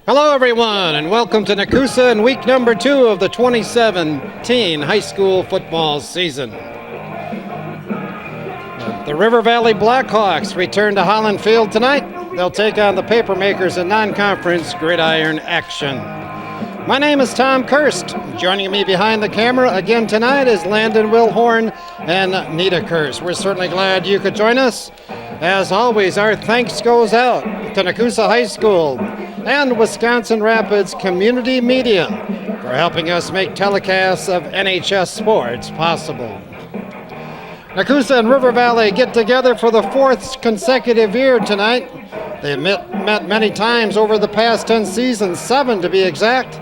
Hello everyone, and welcome to Nekoosa in week number 2 of the 2017 high school football season. The River Valley Blackhawks return to Holland Field tonight. They'll take on the Papermakers in non-conference gridiron action. My name is Tom Kirst. Joining me behind the camera again tonight is Landon Wilhorn and Nita Kirst. We're certainly glad you could join us. As always, our thanks goes out to Nekoosa High School and Wisconsin Rapids Community Media for helping us make telecasts of NHS sports possible. Nekoosa and River Valley get together for the 4th consecutive year tonight. They met many times over the past 10 seasons, 7 to be exact,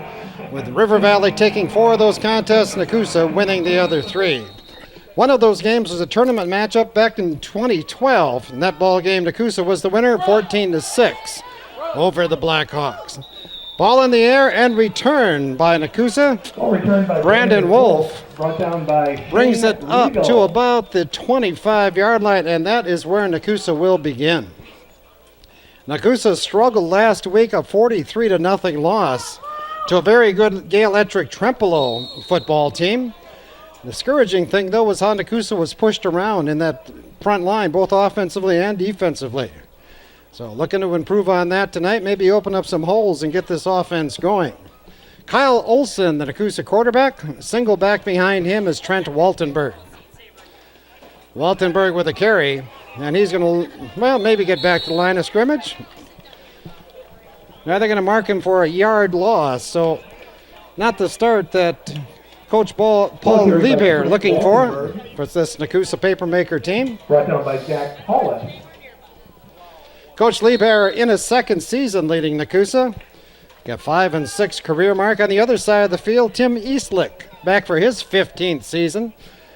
with River Valley taking 4 of those contests, Nekoosa winning the other 3. One of those games was a tournament matchup back in 2012. In that ball game, Nekoosa was the winner, 14-6 over the Blackhawks. Ball in the air and return by Nekoosa. Brandon Wolf brings it up to about the 25-yard line, and that is where Nekoosa will begin. Nekoosa struggled last week, a 43-0 loss to a very good Gale-Ettrick Trempealeau football team. The discouraging thing, though, was how Nekoosa was pushed around in that front line, both offensively and defensively. So looking to improve on that tonight, maybe open up some holes and get this offense going. Kyle Olson, the Nekoosa quarterback. Single back behind him is Trent Waltenberg. Waltenberg with a carry, and he's going to, maybe get back to the line of scrimmage. Now they're going to mark him for a yard loss, so not the start that Coach Paul Lieber looking for this Nekoosa Papermaker team. Brought down by Jack Holland. Coach Lieber in his 2nd season leading Nekoosa. Got 5 and 6 career mark. On the other side of the field, Tim Eastlick back for his 15th season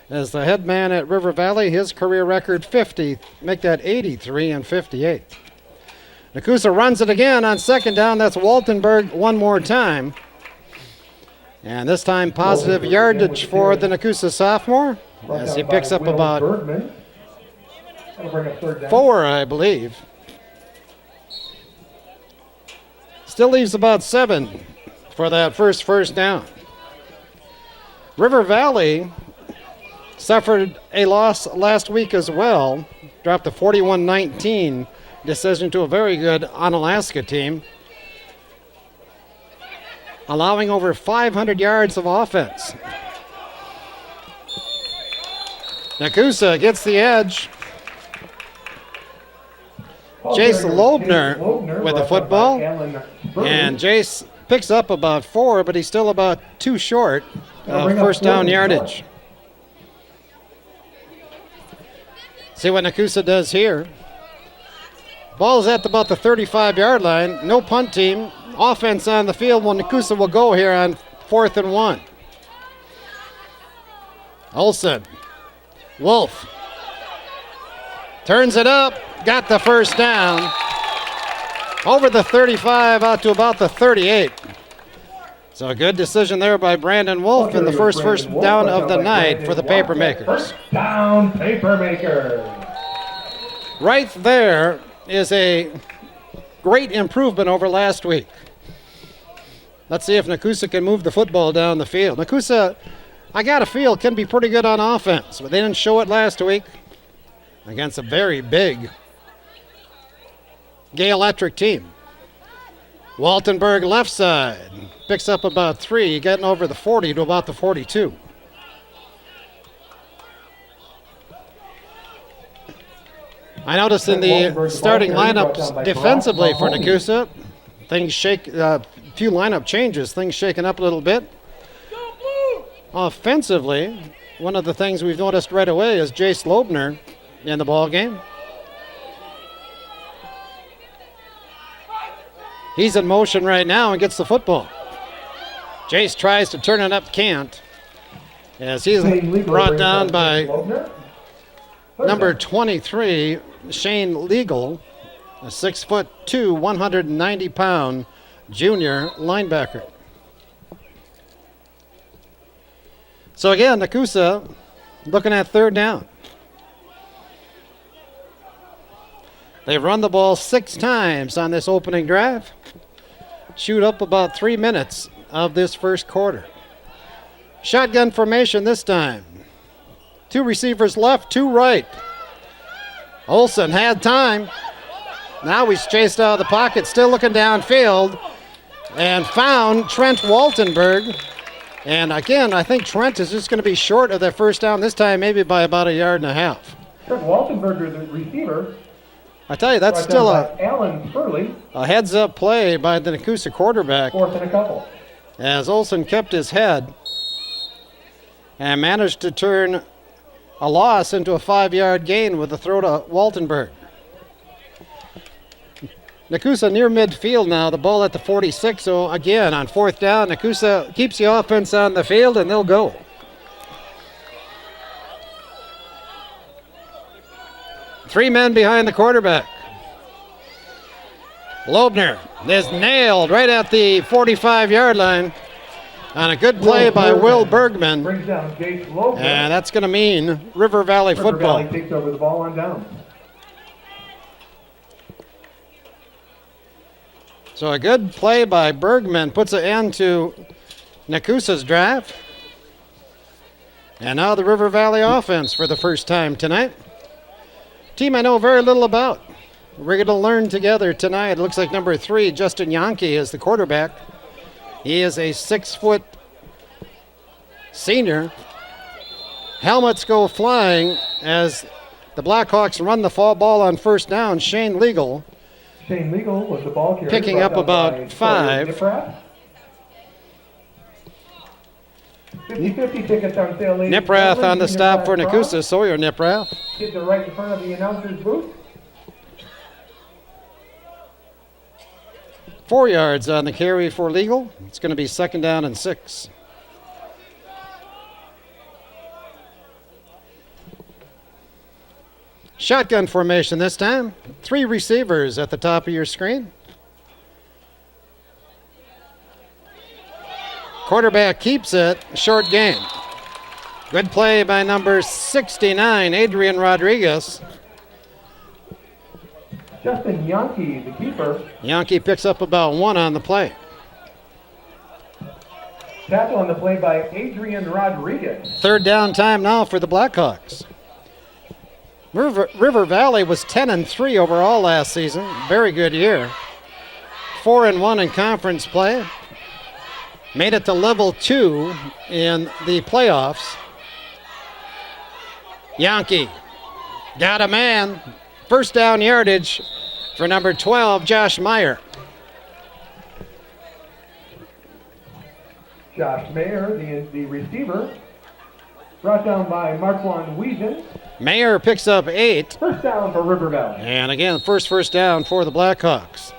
as the head man at River Valley. His career record 50, make that 83 and 58. Nekoosa runs it again on 2nd down. That's Waltenberg one more time. And this time positive yardage for the Nekoosa sophomore as he picks up about 4, I believe. Still leaves about 7 for that first down. River Valley suffered a loss last week as well. Dropped a 41-19 decision to a very good Onalaska team, allowing over 500 yards of offense. Nekoosa gets the edge. Jace Loebner with the football. And Jace picks up about 4, but he's still about 2 short of first down yardage. See what Nekoosa does here. Ball's at about the 35-yard line. No punt team. Offense on the field when Nekoosa will go here on 4th and 1. Olsen. Wolf. Turns it up. Got the first down. Over the 35 out to about the 38. So a good decision there by Brandon Wolf in the first down of the night for the Papermakers. First down, Papermakers. Right there is a great improvement over last week. Let's see if Nekoosa can move the football down the field. Nekoosa, I got a feel, can be pretty good on offense, but they didn't show it last week against a very big Gale-Ettrick team. Waltenberg left side, picks up about 3, getting over the 40 to about the 42. I noticed in the starting lineups defensively for Nekoosa, things shake, few lineup changes, things shaking up a little bit. Offensively, one of the things we've noticed right away is Jace Loebner in the ball game. He's in motion right now and gets the football. Jace tries to turn it up, can't, as he's brought down by number 23, Shane Legal, a 6'2", 190-pound junior linebacker. So again, Nekoosa looking at 3rd down. They've run the ball 6 times on this opening drive. chewed up about 3 minutes of this first quarter. Shotgun formation this time. 2 receivers left, 2 right. Olsen had time. Now he's chased out of the pocket, still looking downfield, and found Trent Waltenberg. And again, I think Trent is just going to be short of that first down this time, maybe by about 1.5 yards. Trent Waltenberg, the receiver. I tell you, that's still Alan Furley. A heads-up play by the Nekoosa quarterback. 4th and a couple. As Olsen kept his head and managed to turn a loss into a 5-yard gain with a throw to Waltenberg. Nekoosa near midfield now, the ball at the 46. So again, on 4th down, Nekoosa keeps the offense on the field and they'll go. Three men behind the quarterback. Loebner is nailed right at the 45-yard line on a good play by Will Bergman. Brings down Jace Loebner. And that's going to mean River Valley football. River Valley takes over the ball on down. So a good play by Bergman puts an end to Nekoosa's drive. And now the River Valley offense for the first time tonight. Team I know very little about. We're going to learn together tonight. It looks like number 3, Justin Yankee, is the quarterback. He is a 6-foot senior. Helmets go flying as the Blackhawks run the fall ball on first down. Shane Legal was the ball carrier. Picking up about 5. 50-50 tickets on sale, ladies. Niprath on the stop for Nekoosa. Sawyer Niprath. Kids are right in front of the announcer's booth. 4 yards on the carry for Legal. It's going to be 2nd down and 6. Shotgun formation this time. 3 receivers at the top of your screen. Quarterback keeps it. Short game. Good play by number 69, Adrian Rodriguez. Justin Yankee, the keeper. Yankee picks up about 1 on the play. Tackle on the play by Adrian Rodriguez. 3rd down time now for the Blackhawks. River Valley was 10-3 overall last season. Very good year. 4-1 in conference play. Made it to level 2 in the playoffs. Yankee got a man. First down yardage for number 12, Josh Meyer. Josh Mayer, the receiver, brought down by Marquand Wiesen. Mayer picks up 8. First down for River Valley. And again, first down for the Blackhawks.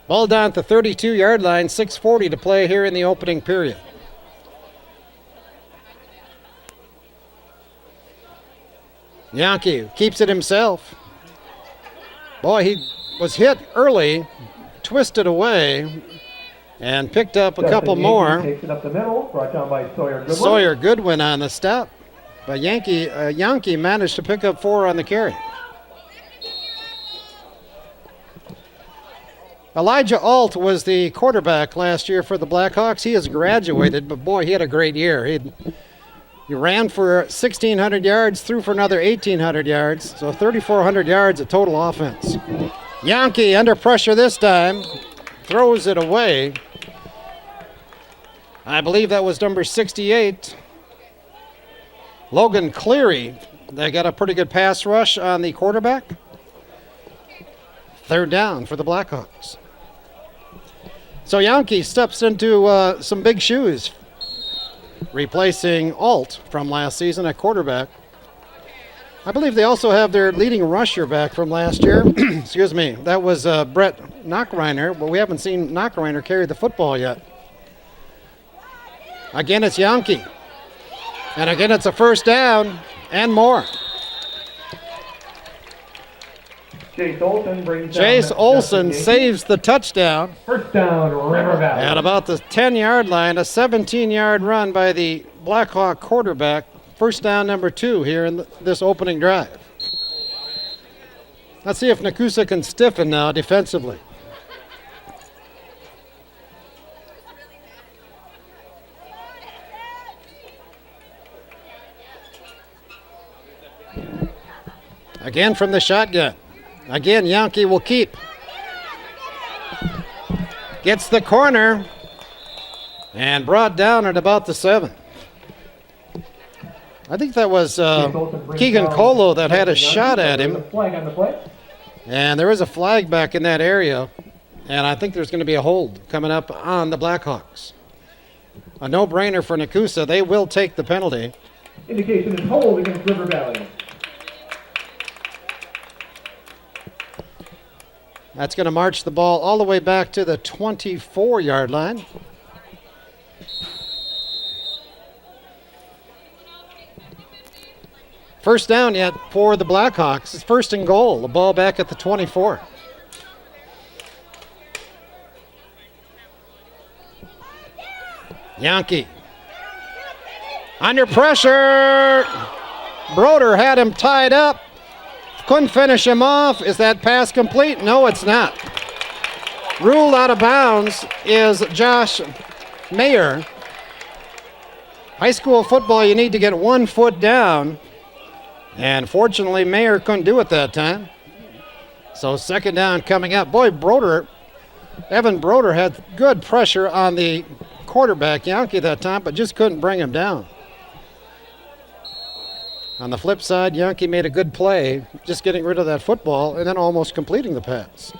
Ball down at the 32-yard line, 6:40 to play here in the opening period. Yankee keeps it himself. Boy, he was hit early, twisted away, and picked up a couple more. Takes it up the middle, brought down by Sawyer Goodwin. Sawyer Goodwin on the stop. But Yankee managed to pick up 4 on the carry. Elijah Alt was the quarterback last year for the Blackhawks. He has graduated, but boy, he had a great year. He ran for 1,600 yards, threw for another 1,800 yards, so 3,400 yards of total offense. Yankee under pressure this time, throws it away. I believe that was number 68, Logan Cleary. They got a pretty good pass rush on the quarterback. 3rd down for the Blackhawks. So Yankee steps into some big shoes, replacing Alt from last season at quarterback. I believe they also have their leading rusher back from last year. Excuse me. That was Brett Knockreiner, but we haven't seen Knockreiner carry the football yet. Again, it's Yankee. And again, it's a first down and more. Chase Olsen saves the touchdown. First down, River Valley. At about the 10-yard line, a 17-yard run by the Blackhawk quarterback. First down number 2 here in this opening drive. Let's see if Nekoosa can stiffen now defensively. Again from the shotgun. Again, Yankee will keep. Gets the corner and brought down at about the 7. I think that was Keegan Colo that had a shot at him. And there is a flag back in that area. And I think there's going to be a hold coming up on the Blackhawks. A no-brainer for Nekoosa. They will take the penalty. Indication is hold against River Valley. That's going to march the ball all the way back to the 24-yard line. First down yet for the Blackhawks. It's first and goal. The ball back at the 24. Yankee. Under pressure. Broder had him tied up. Couldn't finish him off. Is that pass complete? No, it's not. Ruled out of bounds is Josh Mayer. High school football, you need to get 1 foot down. And fortunately, Mayer couldn't do it that time. So second down coming up. Boy, Evan Broder had good pressure on the quarterback, Yankee, that time, but just couldn't bring him down. On the flip side, Yankee made a good play, just getting rid of that football and then almost completing the pass.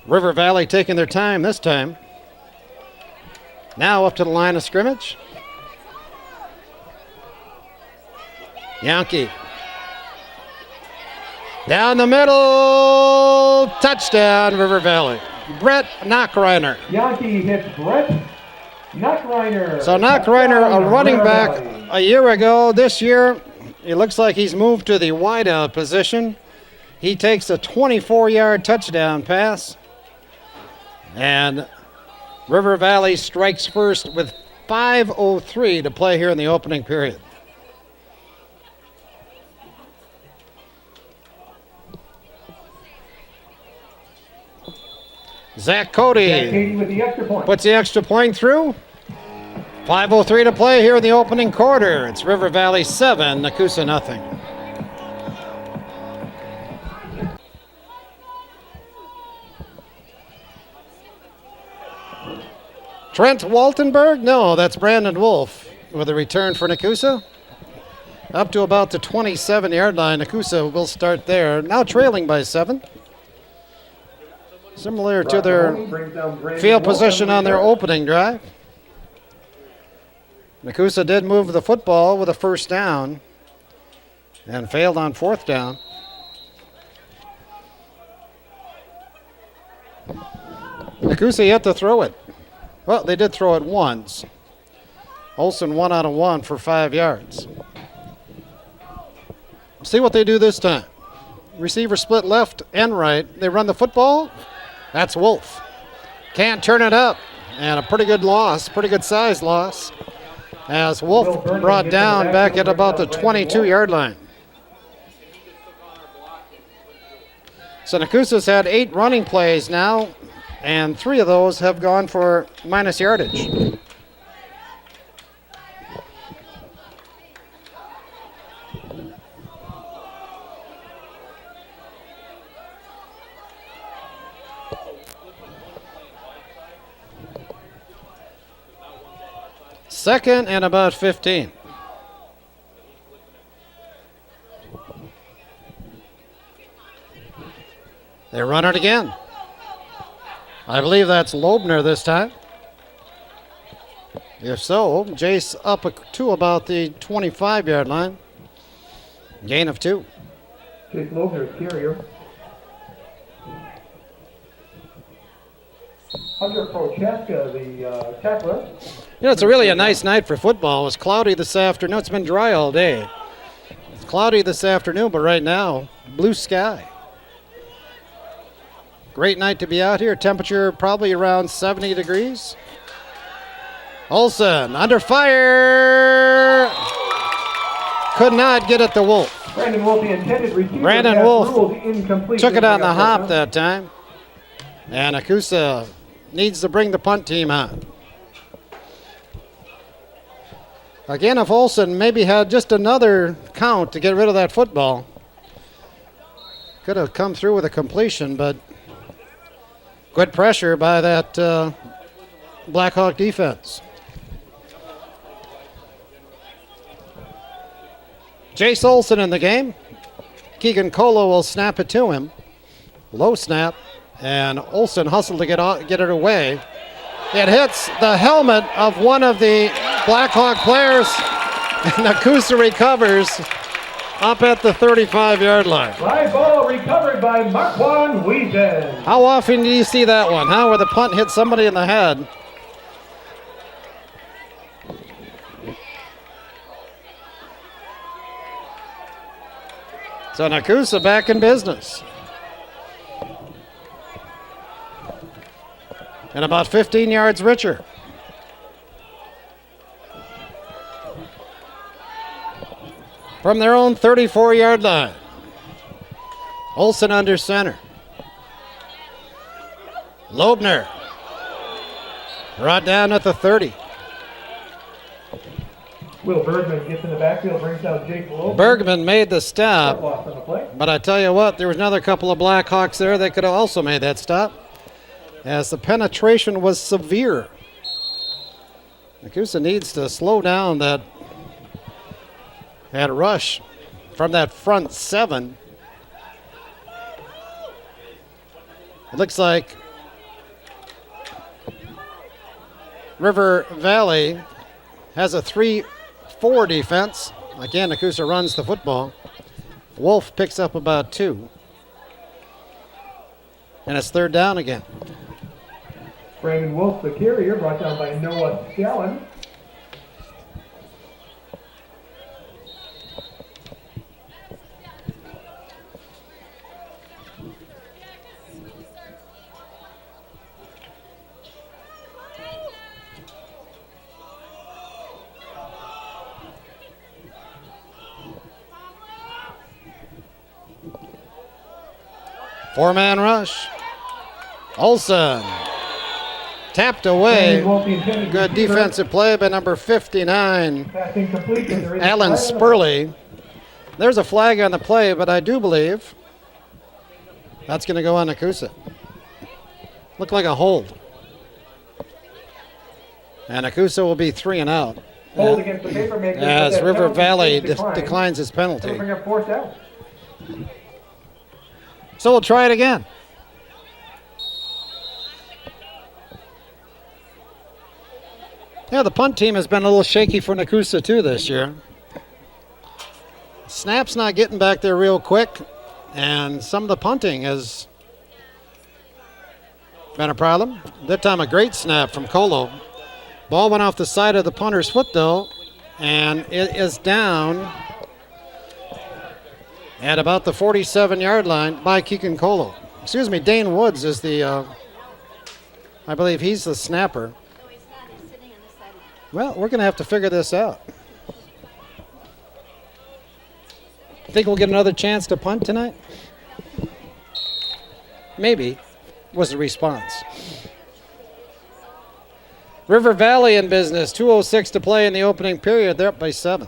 River Valley taking their time this time. Now up to the line of scrimmage. Yankee. Down the middle. Touchdown, River Valley. Brett Knockreiner. Yankee hits Brett Knockreiner. So Knockreiner, a running back a year ago. This year, it looks like he's moved to the wideout position. He takes a 24-yard touchdown pass. And River Valley strikes first with 5:03 to play here in the opening period. Zach Cody with the extra point. Puts the extra point through. 5:03 to play here in the opening quarter. It's River Valley 7, Nekoosa nothing. Trent Waltenberg? No, that's Brandon Wolf with a return for Nekoosa. Up to about the 27-yard line. Nekoosa will start there. Now trailing by 7. Similar to their field position on their opening drive. Nekoosa did move the football with a first down and failed on fourth down. Nekoosa yet to throw it. Well, they did throw it once. Olsen 1 out of 1 for 5 yards. See what they do this time. Receiver split left and right. They run the football. That's Wolf. Can't turn it up. And a pretty good loss, pretty good size loss, as Wolf brought down back at about the 22-yard line. So Nekoosa's had 8 running plays now, and 3 of those have gone for minus yardage. Second and about 15. They run it again. I believe that's Loebner this time. If so, Jace up to about the 25-yard line. Gain of 2. Jace Loebner, carrier. Hunter Prochaska, the tackler. You know, it's really a nice night for football. It was cloudy this afternoon. It's been dry all day. It's cloudy this afternoon, but right now, blue sky. Great night to be out here. Temperature probably around 70 degrees. Olsen under fire. Could not get it to Wolf. Brandon Wolf, the intended receiver. Brandon Wolf took it on the hop now. that time. And Nekoosa needs to bring the punt team on. Again, if Olsen maybe had just another count to get rid of that football, could have come through with a completion, but good pressure by that Blackhawk defense. Jace Olsen in the game. Keegan Colo will snap it to him. Low snap, and Olsen hustled to get it away. It hits the helmet of one of the Blackhawk players, and Nekoosa recovers up at the 35-yard line. Fly ball recovered by Marquand Wiesen. How often do you see that one, huh? Where the punt hits somebody in the head. So Nekoosa back in business. And about 15 yards richer. From their own 34-yard line. Olsen under center. Loebner. Brought down at the 30. Will Bergman gets in the backfield, brings down Jake Loebner. Bergman made the stop. Loss on the play. But I tell you what, there was another couple of Blackhawks there that could have also made that stop, as the penetration was severe. Nekoosa needs to slow down that rush from that front seven. It looks like River Valley has a 3-4 defense. Again, Nekoosa runs the football. Wolf picks up about 2. And it's third down again. Brandon Wolf, the carrier, brought down by Noah Scallon. Four-man rush. Olsen tapped away. Good defensive play by number 59, Passing complete, but there is a Alan flag on the Spurley. There's a flag on the play, but I do believe that's going to go on Nekoosa. Looked like a hold. And Nekoosa will be 3 and out. hold against the papermakers. As River Penalty Valley declines. declines his penalty. It'll bring up fourth down. So we'll try it again. Yeah, the punt team has been a little shaky for Nekoosa too this year. Snap's not getting back there real quick, and some of the punting has been a problem. That time a great snap from Colo. Ball went off the side of the punter's foot though, and it is down at about the 47-yard line by Keegan Colo. Excuse me, Dane Woods is the, I believe he's the snapper. Well, we're going to have to figure this out. Think we'll get another chance to punt tonight? Maybe, was the response. River Valley in business, 2:06 to play in the opening period. They're up by 7.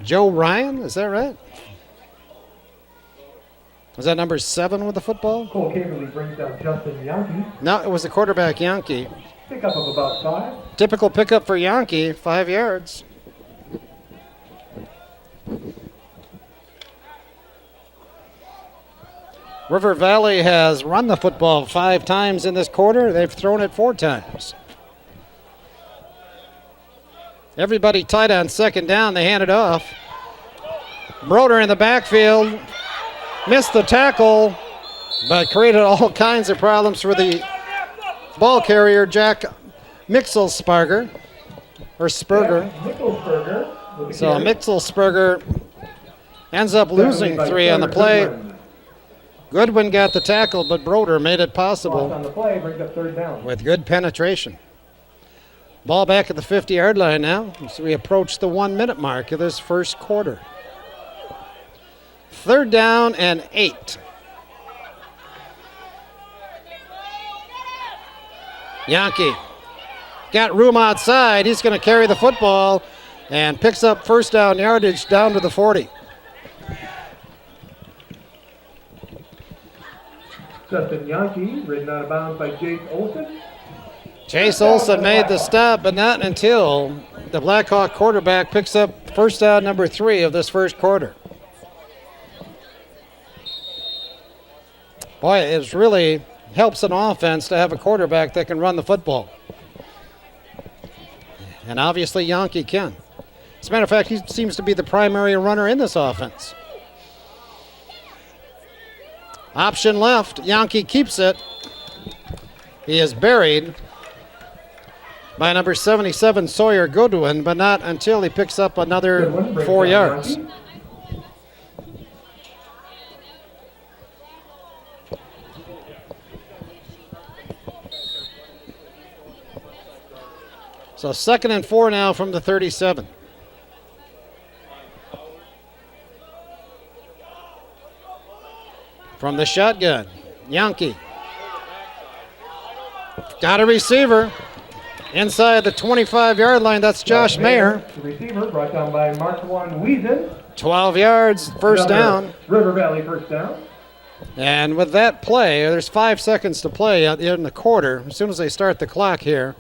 Joe Ryan, is that right? Was that number 7 with the football? Cole Caverly brings down Justin Yankee. No, it was the quarterback Yankee. Pickup of about 5. Typical pickup for Yankee, 5 yards. River Valley has run the football 5 times in this quarter. They've thrown it 4 times. Everybody tight on second down. They hand it off. Broder in the backfield. Missed the tackle, but created all kinds of problems for the ball carrier, Jack Mixelsparger. Or Spurger. Mixelsperger. So Mixelsperger ends up losing 3 on the play. Goodwin got the tackle, but Broder made it possible On the play, brings up third down. with good penetration. Ball back at the 50-yard line now, so we approach the 1-minute mark of this first quarter. Third down and 8. Yankee got room outside. He's going to carry the football and picks up first down yardage down to the 40. Justin Yankee, ridden out of bounds by Jace Olson. Chase Olson made the stop, but not until the Blackhawk quarterback picks up first down number 3 of this first quarter. Boy, it really helps an offense to have a quarterback that can run the football. And obviously Yankee can. As a matter of fact, he seems to be the primary runner in this offense. Option left, Yankee keeps it. He is buried by number 77, Sawyer Goodwin, but not until he picks up another 4 yards. So 2nd and 4 now from the 37. From the shotgun, Yankee. Got a receiver inside the 25-yard line. That's Josh Mayer. The receiver brought down by Mark-Juan Wiesen. 12 yards, first down. River Valley first down. And with that play, there's 5 seconds to play in the quarter. As soon as they start the clock here,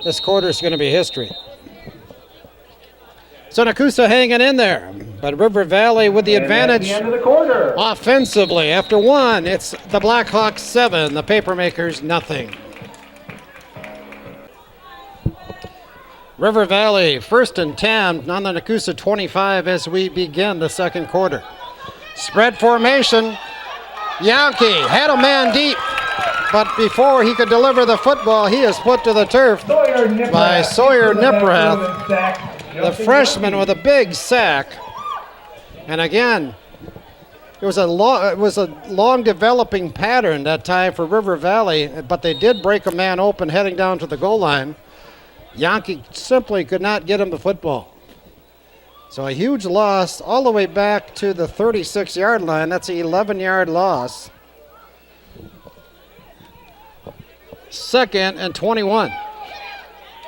this quarter is going to be history. So Nekoosa hanging in there, but River Valley with the advantage at the end of the quarter. Offensively. After 1, it's the Blackhawks 7, the Papermakers nothing. River Valley 1st and 10 on the Nekoosa 25 as we begin the second quarter. Spread formation. Yankee had a man deep, but before he could deliver the football, he is put to the turf by Sawyer Niprath, the freshman with a big sack. And again, it was a long developing pattern that time for River Valley, but they did break a man open heading down to the goal line. Yankee simply could not get him the football. So a huge loss all the way back to the 36-yard line. That's an 11-yard loss. 2nd and 21.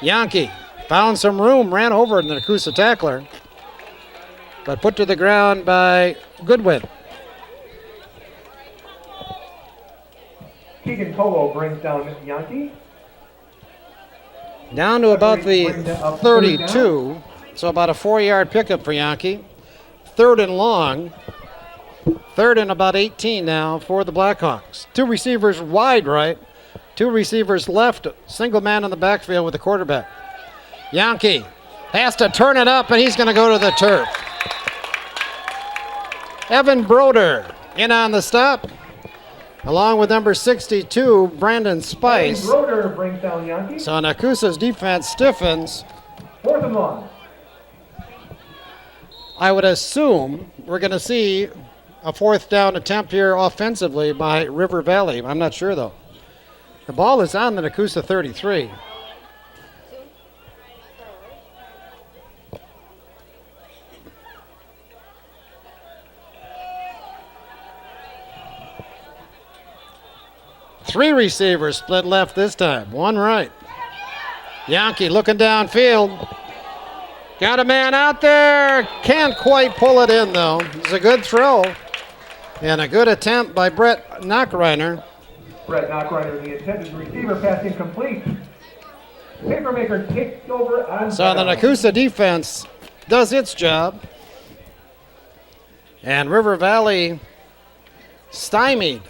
Yankee found some room, ran over the Nekoosa tackler, but put to the ground by Goodwin. Keegan Polo brings down Yankee. Down to about the 32, so about a 4-yard pickup for Yankee. 3rd and long. 3rd and about 18 now for the Blackhawks. 2 receivers wide right, 2 receivers left, single man in the backfield with the quarterback. Yankee has to turn it up, and he's going to go to the turf. Evan Broder in on the stop, along with number 62, Brandon Spice. Broder brings down Yankee. So Nekoosa's defense stiffens. 4th and long. I would assume we're going to see a 4th down attempt here offensively by River Valley. I'm not sure, though. The ball is on the Nekoosa 33. Three receivers split left this time, 1 right. Yankee looking downfield. Got a man out there. Can't quite pull it in, though. It's a good throw. And a good attempt by Brett Knockreiner. Brett Knockreiner, the intended receiver, pass incomplete. Papermaker takes over on. So the Nekoosa defense does its job. And River Valley stymied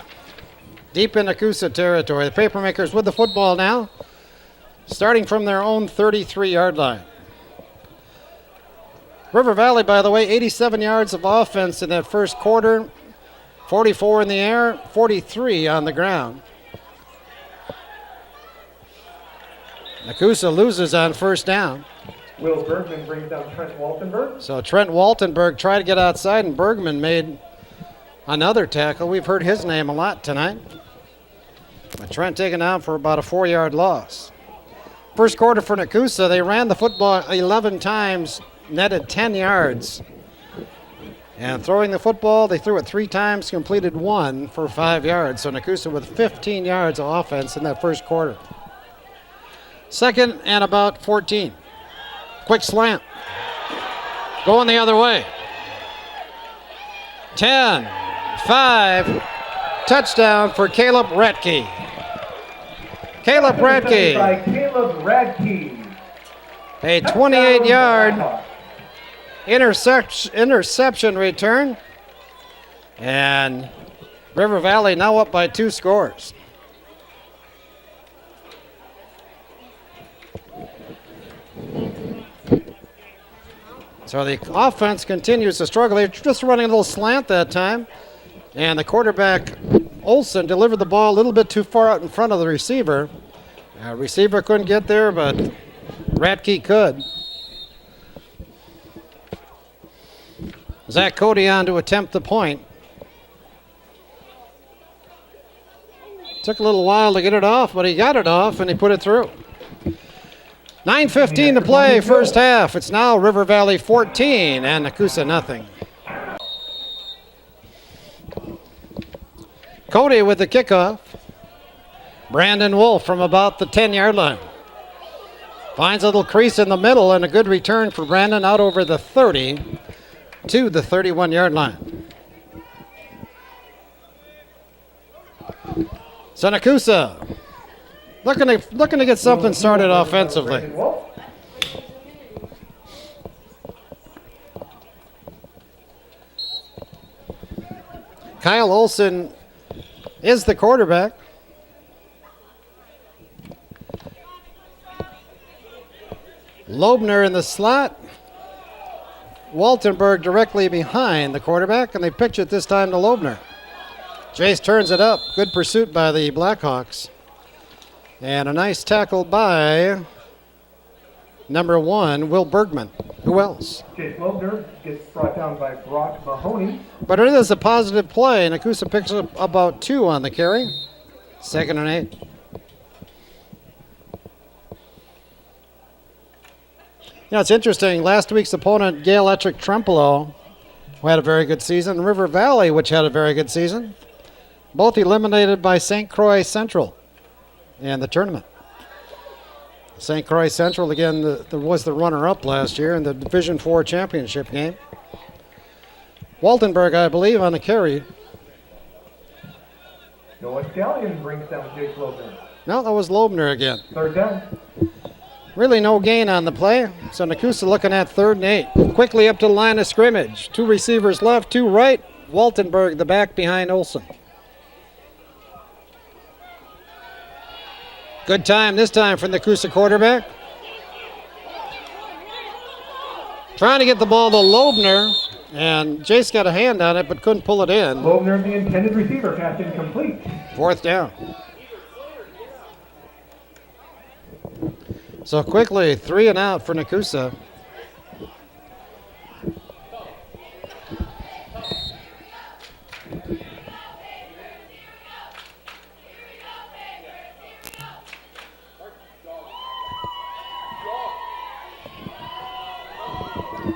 deep in Nekoosa territory. The Papermakers with the football now, starting from their own 33-yard line. River Valley, by the way, 87 yards of offense in that first quarter, 44 in the air, 43 on the ground. Nekoosa loses on first down. Will Bergman brings down Trent Waltenberg. So Trent Waltenberg tried to get outside, and Bergman made another tackle. We've heard his name a lot tonight. But Trent taken out for about a 4-yard loss. First quarter for Nekoosa, they ran the football 11 times, netted 10 yards. And throwing the football, they threw it 3 times, completed 1 for 5 yards. So Nekoosa with 15 yards of offense in that first quarter. 2nd and about 14. Quick slant. Going the other way. 10, 5, touchdown for Caleb Radke. Caleb Radke. By Caleb Radke. A 28-yard interception return. And River Valley now up by 2 scores. So the offense continues to struggle. They're just running a little slant that time. And the quarterback, Olson, delivered the ball a little bit too far out in front of the receiver. Receiver couldn't get there, but Radke could. Zach Cody on to attempt the point. Took a little while to get it off, but he got it off and he put it through. 9:15 to play, first half. It's now River Valley 14 and Nekoosa nothing. Cody with the kickoff. Brandon Wolf from about the 10-yard line. Finds a little crease in the middle and a good return for Brandon out over the 30 to the 31-yard line. So Nekoosa looking to get something started offensively. Kyle Olson is the quarterback. Loebner in the slot. Waltenberg directly behind the quarterback, and they pitch it this time to Loebner. Jace turns it up. Good pursuit by the Blackhawks. And a nice tackle by number 1, Will Bergman. Who else? Jace Loebner gets brought down by Brock Mahoney. But it is a positive play. Nekoosa picks up about 2 on the carry. 2nd and 8. You know, it's interesting. Last week's opponent, Gale Ettrick Trempealeau, who had a very good season, and River Valley, which had a very good season, both eliminated by St. Croix Central in the tournament. St. Croix Central, again, was the runner-up last year in the Division IV championship game. Waltenberg, I believe, on the carry. Noah Stallion brings down Jace Loebner. No, that was Loebner again. 3rd down. Really no gain on the play. So Nekoosa looking at 3rd and 8. Quickly up to the line of scrimmage. 2 receivers left, 2 right. Waltenberg, the back behind Olson. Good time this time for the Nekoosa quarterback. Trying to get the ball to Loebner, and Jace got a hand on it but couldn't pull it in. Loebner, the intended receiver, pass incomplete. 4th down. So quickly, 3 and out for Nekoosa.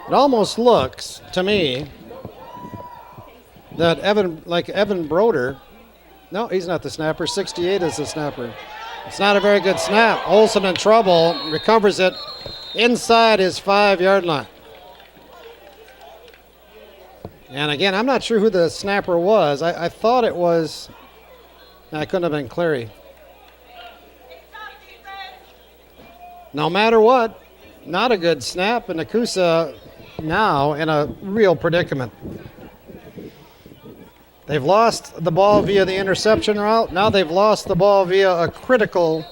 It almost looks to me that Evan Broder, no, he's not the snapper. 68 is the snapper. It's not a very good snap. Olson in trouble, recovers it inside his 5-yard line. And again, I'm not sure who the snapper was. I thought it was, I couldn't have been Clary. No matter what, not a good snap, and Nekoosa now in a real predicament. They've lost the ball via the interception route. Now they've lost the ball via a critical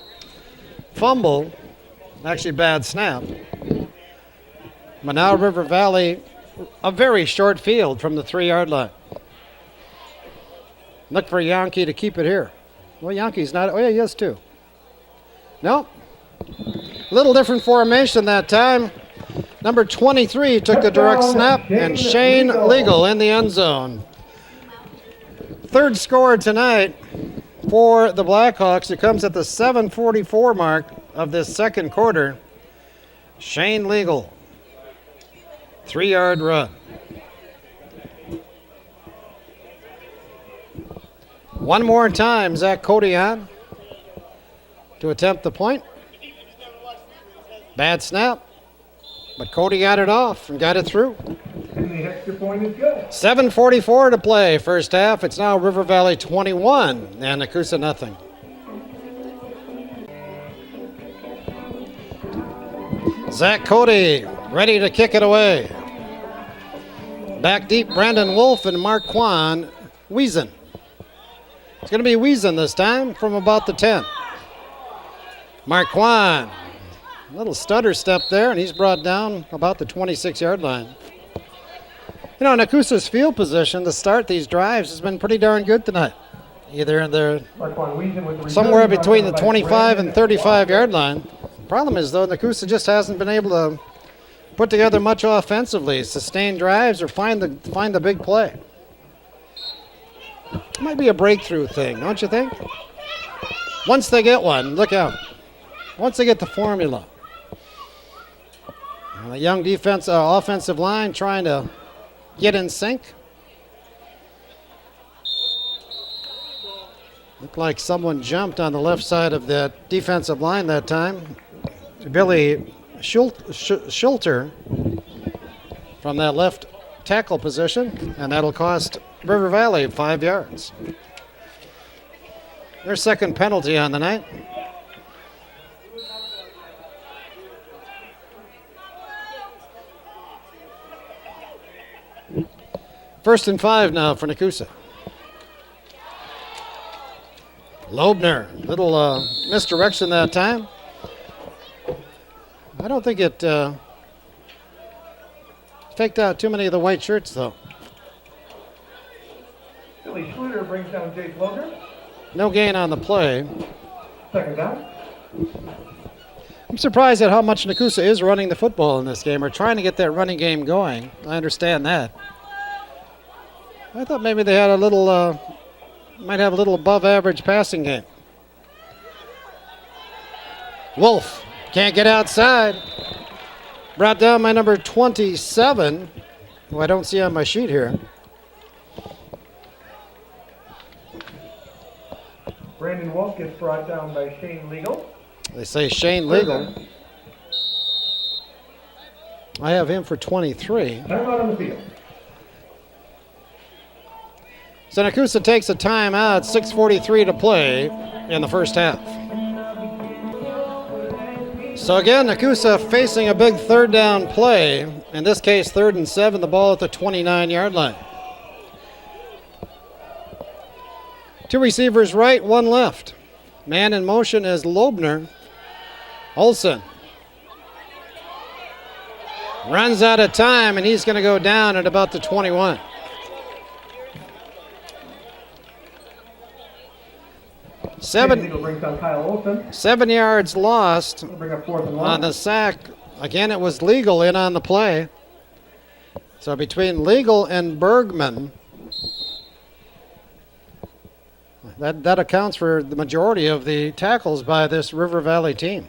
fumble. Actually, bad snap. But now River Valley, a very short field from the 3-yard line. Look for Yankee to keep it here. Well, Yankee's not. Oh, yeah, he is too. No. Little different formation that time. Number 23 took the direct snap, and Shane Legal in the end zone. 3rd score tonight for the Blackhawks. It comes at the 7:44 mark of this 2nd quarter. Shane Legal, 3-yard run. One more time, Zach Cody on to attempt the point. Bad snap, but Cody got it off and got it through. And the extra point is good. 7:44 to play, first half. It's now River Valley 21 and Nekoosa nothing. Zach Cody ready to kick it away. Back deep, Brandon Wolf and Mark Kwan Wiesen. It's going to be Wiesen this time from about the 10. Mark Kwan, a little stutter step there, and he's brought down about the 26-yard line. You know, Nekoosa's field position to start these drives has been pretty darn good tonight. Either in the somewhere between the 25 and 35-yard line. The problem is, though, Nekoosa just hasn't been able to put together much offensively, sustain drives, or find the big play. It might be a breakthrough thing, don't you think? Once they get one, look out. Once they get the formula. The young offensive line trying to get in sync. Looked like someone jumped on the left side of that defensive line that time. Billy Schulter from that left tackle position, and that'll cost River Valley 5 yards. Their second penalty on the night. First and 5 now for Nekoosa. Loebner, little misdirection that time. I don't think it faked out too many of the white shirts, though. Billy Schluter brings down Jake Logan. No gain on the play. Second down. I'm surprised at how much Nekoosa is running the football in this game, or trying to get that running game going. I understand that. I thought maybe they had a little, might have a little above average passing game. Wolf can't get outside. Brought down by number 27, who I don't see on my sheet here. Brandon Wolf gets brought down by Shane Legal. They say Shane Legal. I have him for 23. Timeout on the field. So Nekoosa takes a timeout, 6:43 to play in the first half. So again, Nekoosa facing a big third down play. In this case, 3rd and 7, the ball at the 29-yard line. 2 receivers right, 1 left. Man in motion is Loebner. Olsen runs out of time, and he's going to go down at about the 21. Seven yards lost on the sack. Again, it was Legal in on the play. So between Legal and Bergman, that accounts for the majority of the tackles by this River Valley team.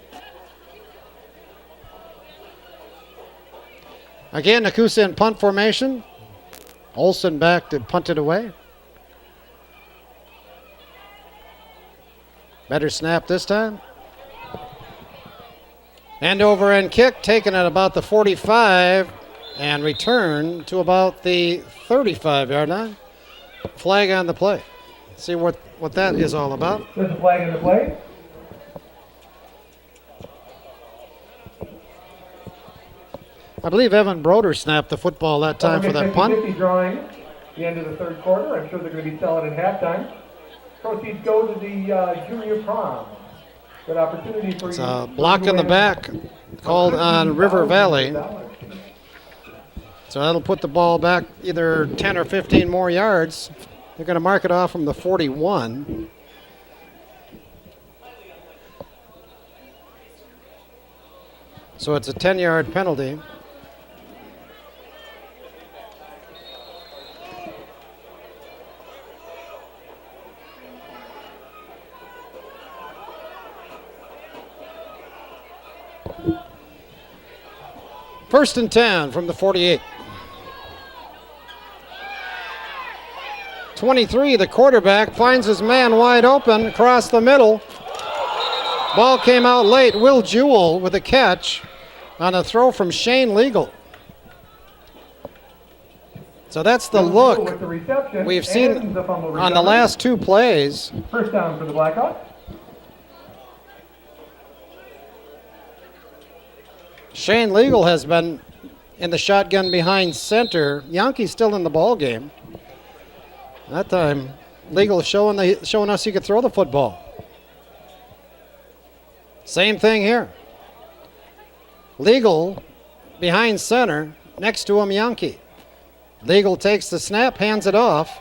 Again, Nekoosa in punt formation. Olsen back to punt it away. Better snap this time. End over end kick taken at about the 45 and returned to about the 35-yard line. Flag on the play. See what that is all about. There's a flag in the play. I believe Evan Broder snapped the football that time for that punt. 50-50 drawing the end of the third quarter. I'm sure they're going to be selling at halftime. Proceeds go to the junior prom. Good opportunity for it's a block in the back called on River Valley. So that'll put the ball back either 10 or 15 more yards. They're going to mark it off from the 41. So it's a 10-yard penalty. First and 10 from the 48. 23, the quarterback finds his man wide open across the middle. Ball came out late. Will Jewell with a catch. on a throw from Shane Legal. So that's the look With the reception, we've seen and the fumble on the recovery. last two plays. First down for the Blackhawks. Shane Legal has been in the shotgun behind center. Yankees still in the ball game. That time, Legal showing us he could throw the football. Same thing here. Legal behind center, next to him Yankee. Legal takes the snap, hands it off.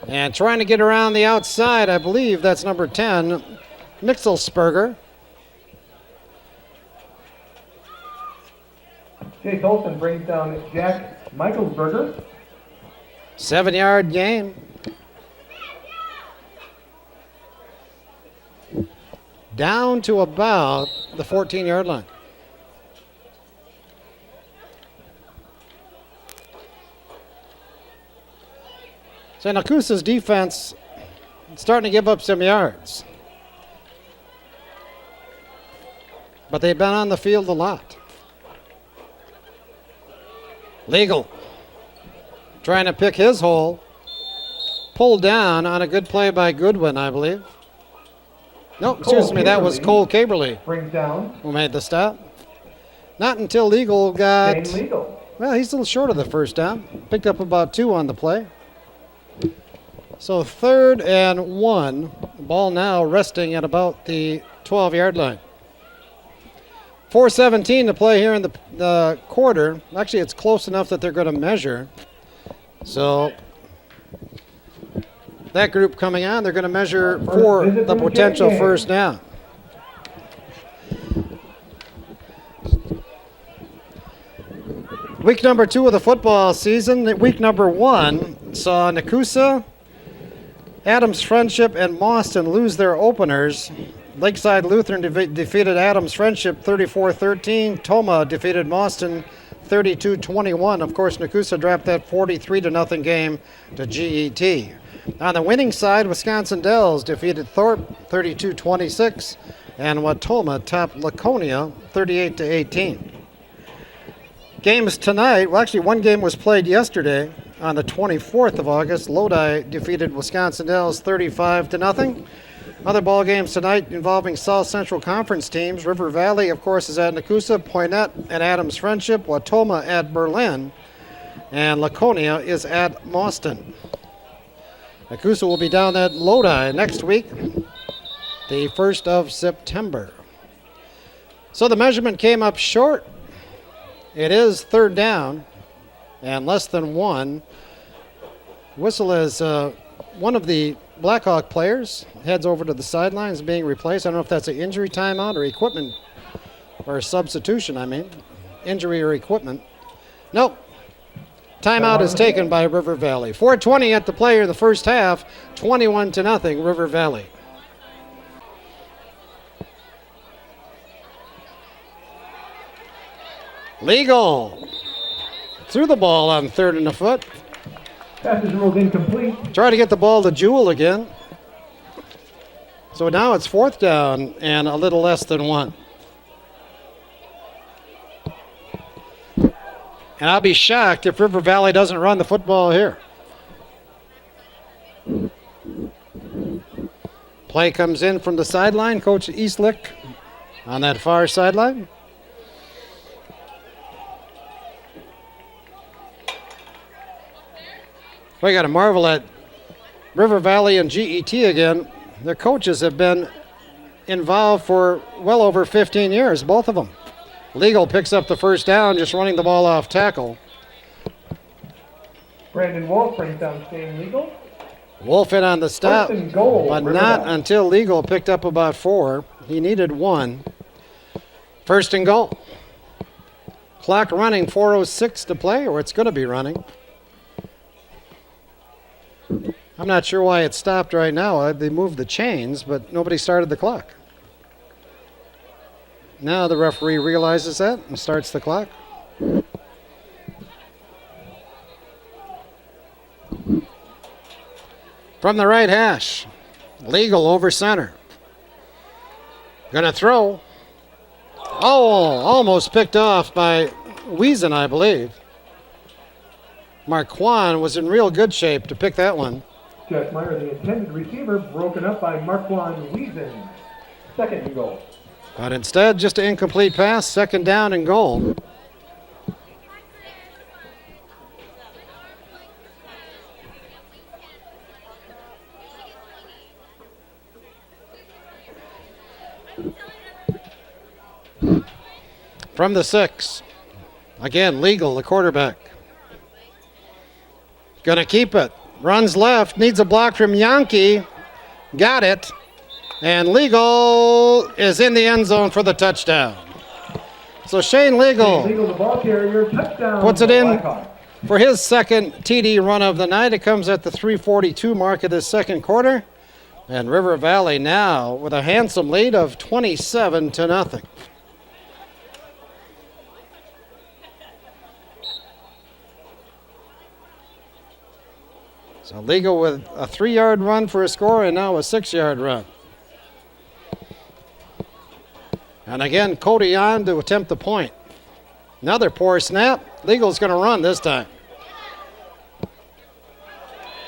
And trying to get around the outside, I believe that's number 10, Mixelsperger. Chase Olsen brings down Jack Michaelsberger. 7-yard gain. Down to about the 14-yard line. So Nekoosa's defense starting to give up some yards. But they've been on the field a lot. Legal trying to pick his hole. Pulled down on a good play by Goodwin, I believe. No, excuse me, that was Cole Caberly Brings down who made the stop. Not until Legal got, Shane Legal. well, he's a little short of the first down. Picked up about 2 on the play. So 3rd and 1. Ball now resting at about the 12-yard line. 4:17 to play here in the quarter. Actually, it's close enough that they're going to measure. So that group coming on, they're going to measure for the potential first down. Week number 2 of the football season. Week number 1 saw Nekoosa, Adams Friendship, and Mauston lose their openers. Lakeside Lutheran defeated Adams Friendship 34-13. Toma defeated Mauston 32-21. Of course, Nekoosa dropped that 43-0 game to GET. On the winning side, Wisconsin Dells defeated Thorpe 32-26, and Watoma topped Laconia 38-18. Games tonight, well, actually one game was played yesterday on the 24th of August. Lodi defeated Wisconsin Dells 35-0. Other ball games tonight involving South Central Conference teams. River Valley, of course, is at Nekoosa. Poinet at Adams Friendship. Watoma at Berlin. And Laconia is at Mauston. Nekoosa will be down at Lodi next week, the 1st of September. So the measurement came up short. It is 3rd down and less than 1. Whistle as one of the Blackhawk players heads over to the sidelines being replaced. I don't know if that's an injury timeout or equipment, or a substitution, I mean. Injury or equipment. Nope. Timeout is taken by River Valley. 4:20 at the play in the first half, 21-0 River Valley. Legal threw the ball on 3rd and a foot. Pass is ruled incomplete. Try to get the ball to Jewell again. So now it's 4th down and a little less than 1. And I'll be shocked if River Valley doesn't run the football here. Play comes in from the sideline. Coach Eastlick on that far sideline. We got to marvel at River Valley and GET again. Their coaches have been involved for well over 15 years, both of them. Legal picks up the first down, just running the ball off tackle. Brandon Wolf brings down Shane Legal. Wolf in on the stop, First and goal, but River not Valley. until Legal picked up about 4. He needed 1. 1st and goal. Clock running, 4:06 to play, or it's going to be running. I'm not sure why it stopped right now. They moved the chains, but nobody started the clock. Now the referee realizes that and starts the clock. From the right hash, Legal over center. Gonna throw. Oh, almost picked off by Wiesen, I believe. Marquand was in real good shape to pick that one. Jeff Meyer, the intended receiver, broken up by Marquand Wiesen. Second and goal. But instead, just an incomplete pass, second down and goal. From the 6. Again, Legal, the quarterback. Gonna keep it. Runs left, needs a block from Yankee. Got it. And Legal is in the end zone for the touchdown. So Shane Legal, the ball carrier, touchdown. Puts it in for his second TD run of the night. It comes at the 3:42 mark of the second quarter. And River Valley now with a handsome lead of 27-0. So Legal with a 3-yard run for a score and now a 6-yard run. And again, Cody on to attempt the point. Another poor snap. Legal's going to run this time.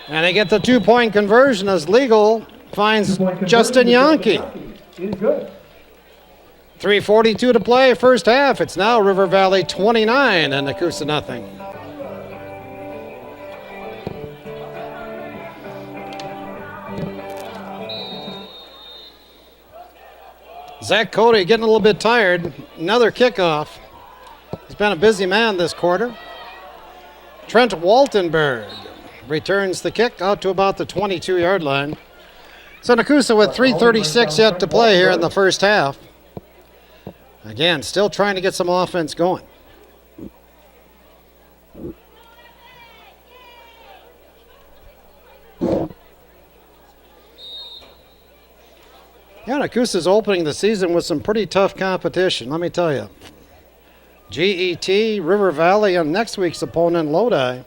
And they get the 2-point conversion as Legal finds Justin Yankee. He's good. 3:42 to play, first half. It's now River Valley 29 and Nekoosa nothing. Zach Cody getting a little bit tired. Another kickoff. He's been a busy man this quarter. Trent Waltenberg returns the kick out to about the 22-yard line. So Nekoosa with 3:36 yet to play here in the first half. Again, still trying to get some offense going. Yeah, Nekoosa's opening the season with some pretty tough competition, let me tell you. GET, River Valley, and next week's opponent, Lodi,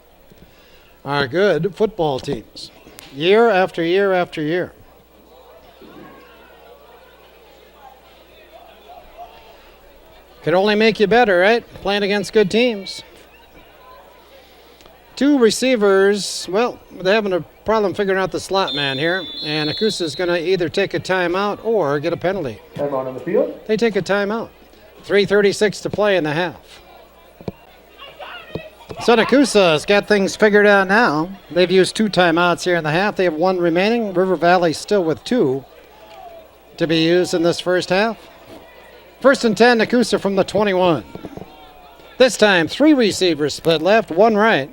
are good football teams. Year after year after year. Could only make you better, right? Playing against good teams. Two receivers, well, they're having a problem figuring out the slot man here, and Nekoosa is going to either take a timeout or get a penalty. Timeout on the field. They take a timeout. 3:36 to play in the half. So Nekoosa has got things figured out now. They've used 2 timeouts here in the half. They have 1 remaining. River Valley still with 2 to be used in this first half. First and 10, Nekoosa from the 21. This time, 3 receivers split left, 1 right.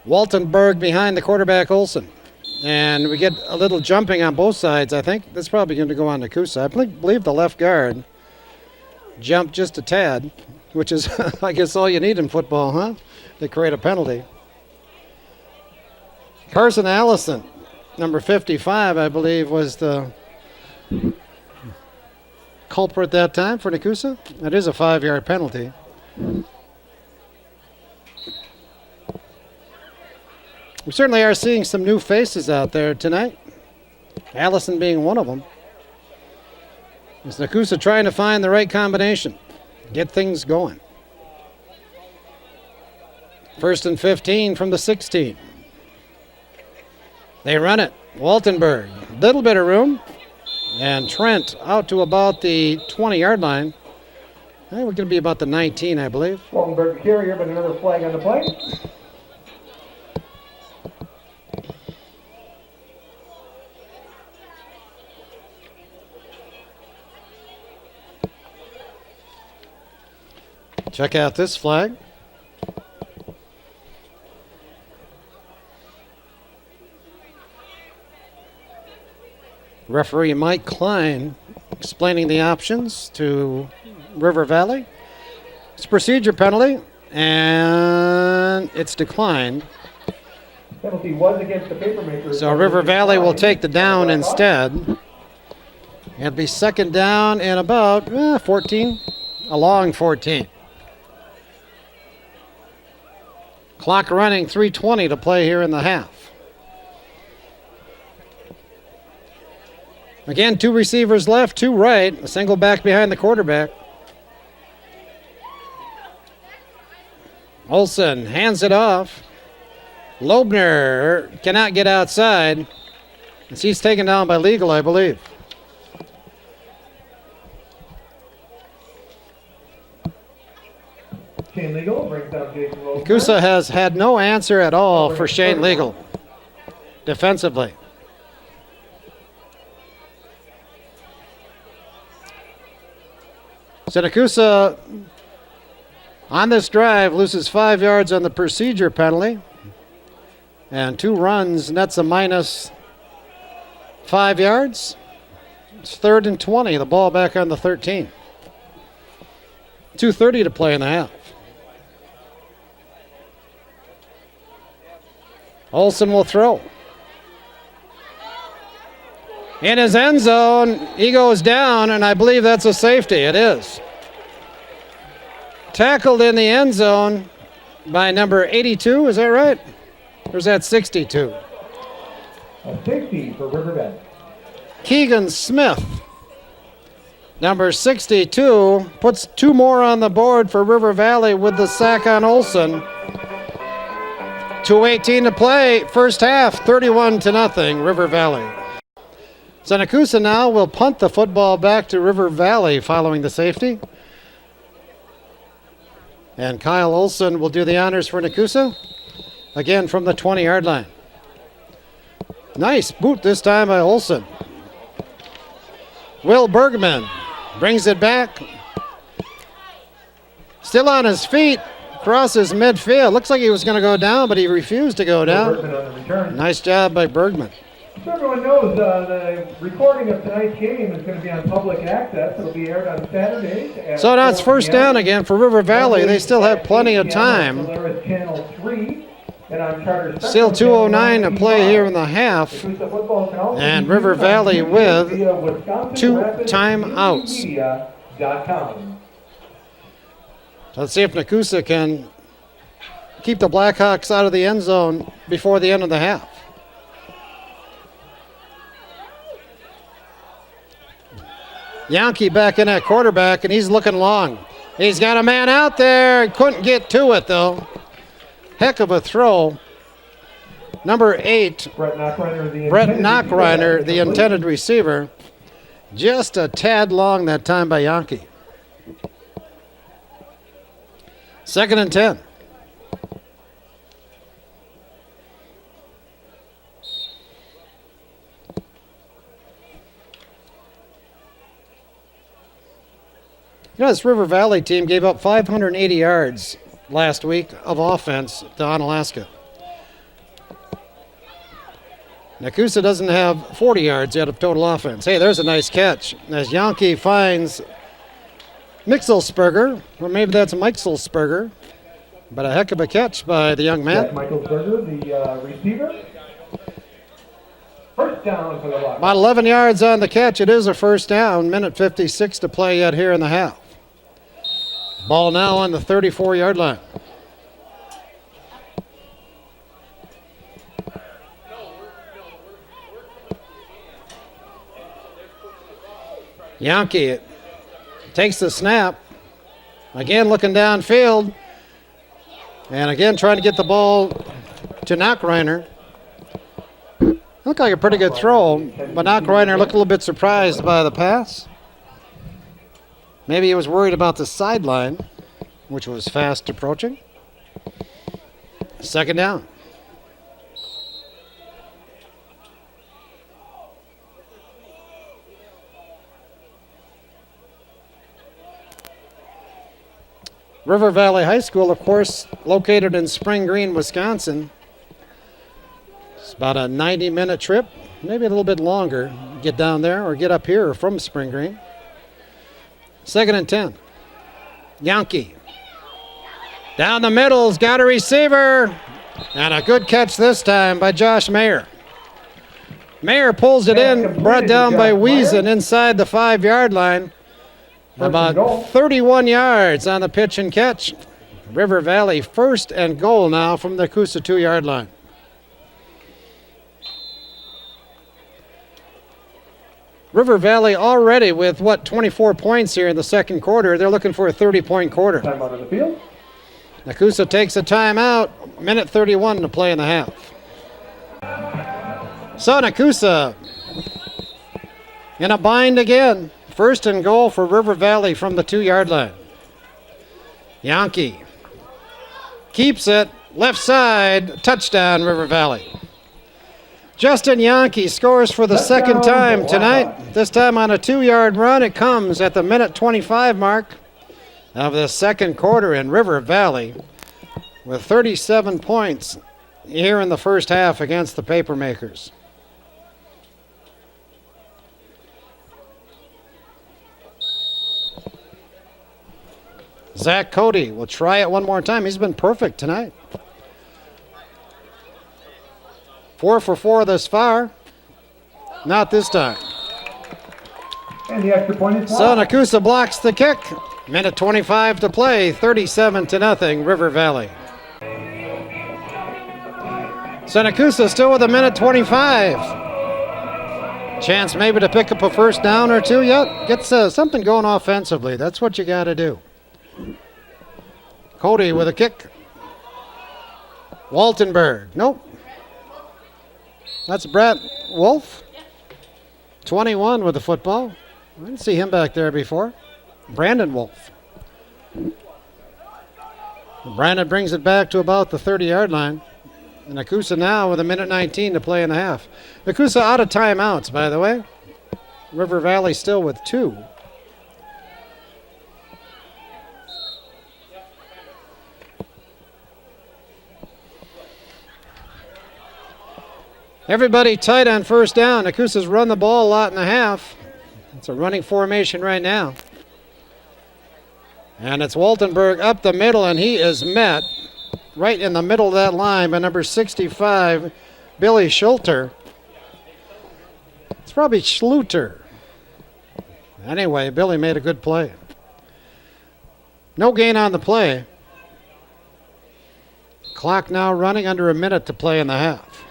Waltenberg behind the quarterback, Olsen. And we get a little jumping on both sides, I think. That's probably going to go on Nekoosa. I believe the left guard jumped just a tad, which is, I guess, all you need in football, huh? To create a penalty. Carson Allison, number 55, I believe, was the culprit that time for Nekoosa. That is a 5-yard penalty. We certainly are seeing some new faces out there tonight. Allison being one of them. Is Nekoosa trying to find the right combination, get things going. First and 15 from the 16. They run it. Waltenberg, little bit of room. And Trent out to about the 20-yard line. We're going to be about the 19, I believe. Waltenberg the carrier, but another flag on the play. Check out this flag. Referee Mike Klein explaining the options to River Valley. It's a procedure penalty, and it's declined. Penalty was against the papermaker. So River Valley will take the down instead. It'll be second down and about 14, a long 14. Clock running, 3:20 to play here in the half. Again, 2 receivers left, 2 right, a single back behind the quarterback. Olsen hands it off. Loebner cannot get outside, as he's taken down by legal, I believe. Shane Legal brings down Jason Loebner. Nekoosa has had no answer at all for Shane Legal defensively. So Nekoosa on this drive loses 5 yards on the procedure penalty, and 2 runs, nets a minus 5 yards. It's 3rd and 20, the ball back on the 13. 2:30 to play in the half. Olsen will throw. In his end zone, he goes down, and I believe that's a safety. It is. Tackled in the end zone by number 82, is that right? Or is that 62? A safety for Riverbend. Keegan Smith, number 62, puts 2 more on the board for River Valley with the sack on Olsen. 2:18 to play, first half, 31-0, River Valley. So Nekoosa now will punt the football back to River Valley following the safety. And Kyle Olsen will do the honors for Nekoosa, again from the 20-yard line. Nice boot this time by Olsen. Will Bergman brings it back. Still on his feet. Crosses midfield. Looks like he was going to go down, but he refused to go down. Nice job by Bergman. So everyone knows the recording of tonight's game is going to be on public access. It'll be aired on Saturdays. So now it's first down again for River Valley. They still have plenty of time. Still 2:09 to play here in the half. And River Valley with 2 timeouts. Let's see if Nekoosa can keep the Blackhawks out of the end zone before the end of the half. Yankee back in at quarterback, and he's looking long. He's got a man out there. Couldn't get to it, though. Heck of a throw. Number 8, Brett Knockreiner, the intended receiver. Just a tad long that time by Yankee. 2nd and 10. You know, this River Valley team gave up 580 yards last week of offense to Onalaska. Nekoosa doesn't have 40 yards yet of total offense. Hey, there's a nice catch as Yankee finds Mixelsperger, or maybe that's Meixelsperger, but a heck of a catch by the young man. Meixelsperger, the receiver. First down for the Blackhawks. About 11 yards on the catch. It is a first down. Minute 56 to play yet here in the half. Ball now on the 34-yard line. Yankee takes the snap. Again looking downfield. And again trying to get the ball to Knockreiner. Looked like a pretty good throw, but Knockreiner looked a little bit surprised by the pass. Maybe he was worried about the sideline, which was fast approaching. 2nd down. River Valley High School, of course, located in Spring Green, Wisconsin. It's about a 90-minute trip, maybe a little bit longer. Get down there or get up here from Spring Green. 2nd and 10. Yankee. Down the middle's got a receiver. And a good catch this time by Josh Mayer. Mayer pulls it in, brought down by Wiesen inside the 5-yard line. About 31 yards on the pitch and catch. River Valley 1st and goal now from the Nekoosa 2-yard line. River Valley already with, 24 points here in the second quarter. They're looking for a 30-point quarter. Time out of the field. Nekoosa takes a timeout. Minute 31 to play in the half. So Nekoosa in a bind again. First and goal for River Valley from the 2-yard line. Yankee keeps it. Left side. Touchdown, River Valley. Justin Yankee scores for the second time tonight. This time on a 2-yard run. It comes at the minute 25 mark of the second quarter in River Valley with 37 points here in the first half against the Papermakers. Zach Cody will try it one more time. He's been perfect tonight. 4 for 4 thus far. Not this time. And the extra point is So Nekoosa blocks the kick. Minute 25 to play. 37-0 River Valley. So Nekoosa still with a minute 25. Chance maybe to pick up a first down or two yet. Gets something going offensively. That's what you got to do. Cody with a kick. Waltenberg. Nope. That's Brett Wolf. 21 with the football. I didn't see him back there before. Brandon Wolf. Brandon brings it back to about the 30-yard line. And Nekoosa now with a minute 19 to play in the half. Nekoosa out of timeouts, by the way. River Valley still with 2. Everybody tight on first down. Nekoosa's run the ball a lot in the half. It's a running formation right now. And it's Waltenberg up the middle, and he is met right in the middle of that line by number 65, Billy Schulter. It's probably Schluter. Anyway, Billy made a good play. No gain on the play. Clock now running under a minute to play in the half.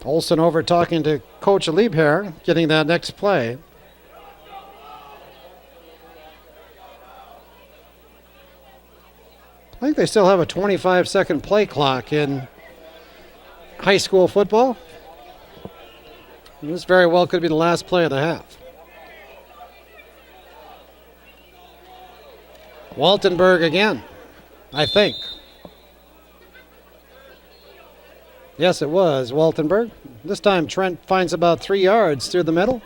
Olsen over talking to Coach Liebherr, getting that next play. I think they still have a 25-second play clock in high school football. And this very well could be the last play of the half. Waltenberg again, I think. Yes, it was Waltenberg. This time Trent finds about 3 yards through the middle.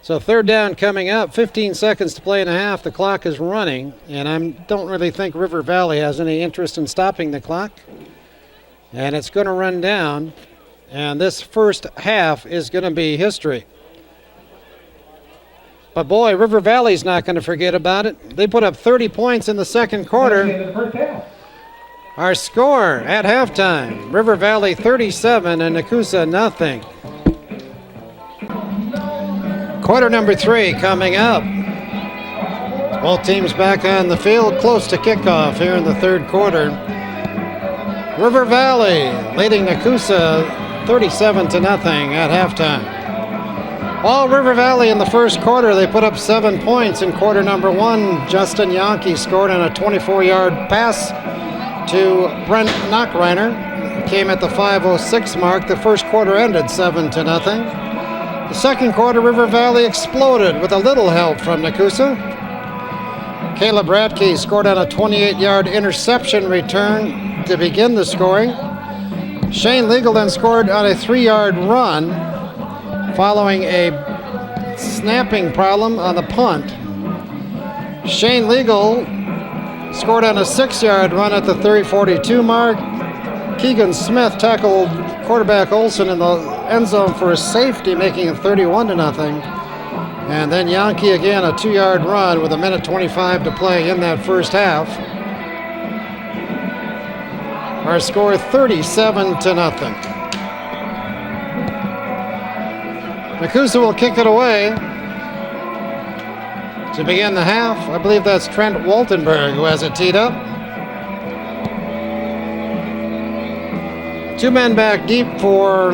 So third down coming up, 15 seconds to play in a half. The clock is running, and I don't really think River Valley has any interest in stopping the clock. And it's going to run down, and this first half is going to be history. But boy, River Valley's not going to forget about it. They put up 30 points in the second quarter. Our score at halftime, River Valley 37 and Nekoosa nothing. Quarter number 3 coming up. Both teams back on the field, close to kickoff here in the third quarter. River Valley leading Nekoosa 37-0 at halftime. All River Valley in the first quarter, they put up 7 points in quarter number 1. Justin Yankee scored on a 24-yard pass to Brent Knockreiner. Came at the 5:06 mark. The first quarter ended 7-0. The second quarter, River Valley exploded with a little help from Nekoosa. Caleb Radke scored on a 28-yard interception return to begin the scoring. Shane Legal then scored on a 3-yard run following a snapping problem on the punt. Shane Legal scored on a 6-yard run at the 30-42 mark. Keegan Smith tackled quarterback Olsen in the end zone for a safety, making it 31-0. And then Yankee again, a 2-yard run with a minute 25 to play in that first half. Our score 37-0. Nekoosa will kick it away to begin the half. I believe that's Trent Waltenberg who has it teed up. 2 men back deep for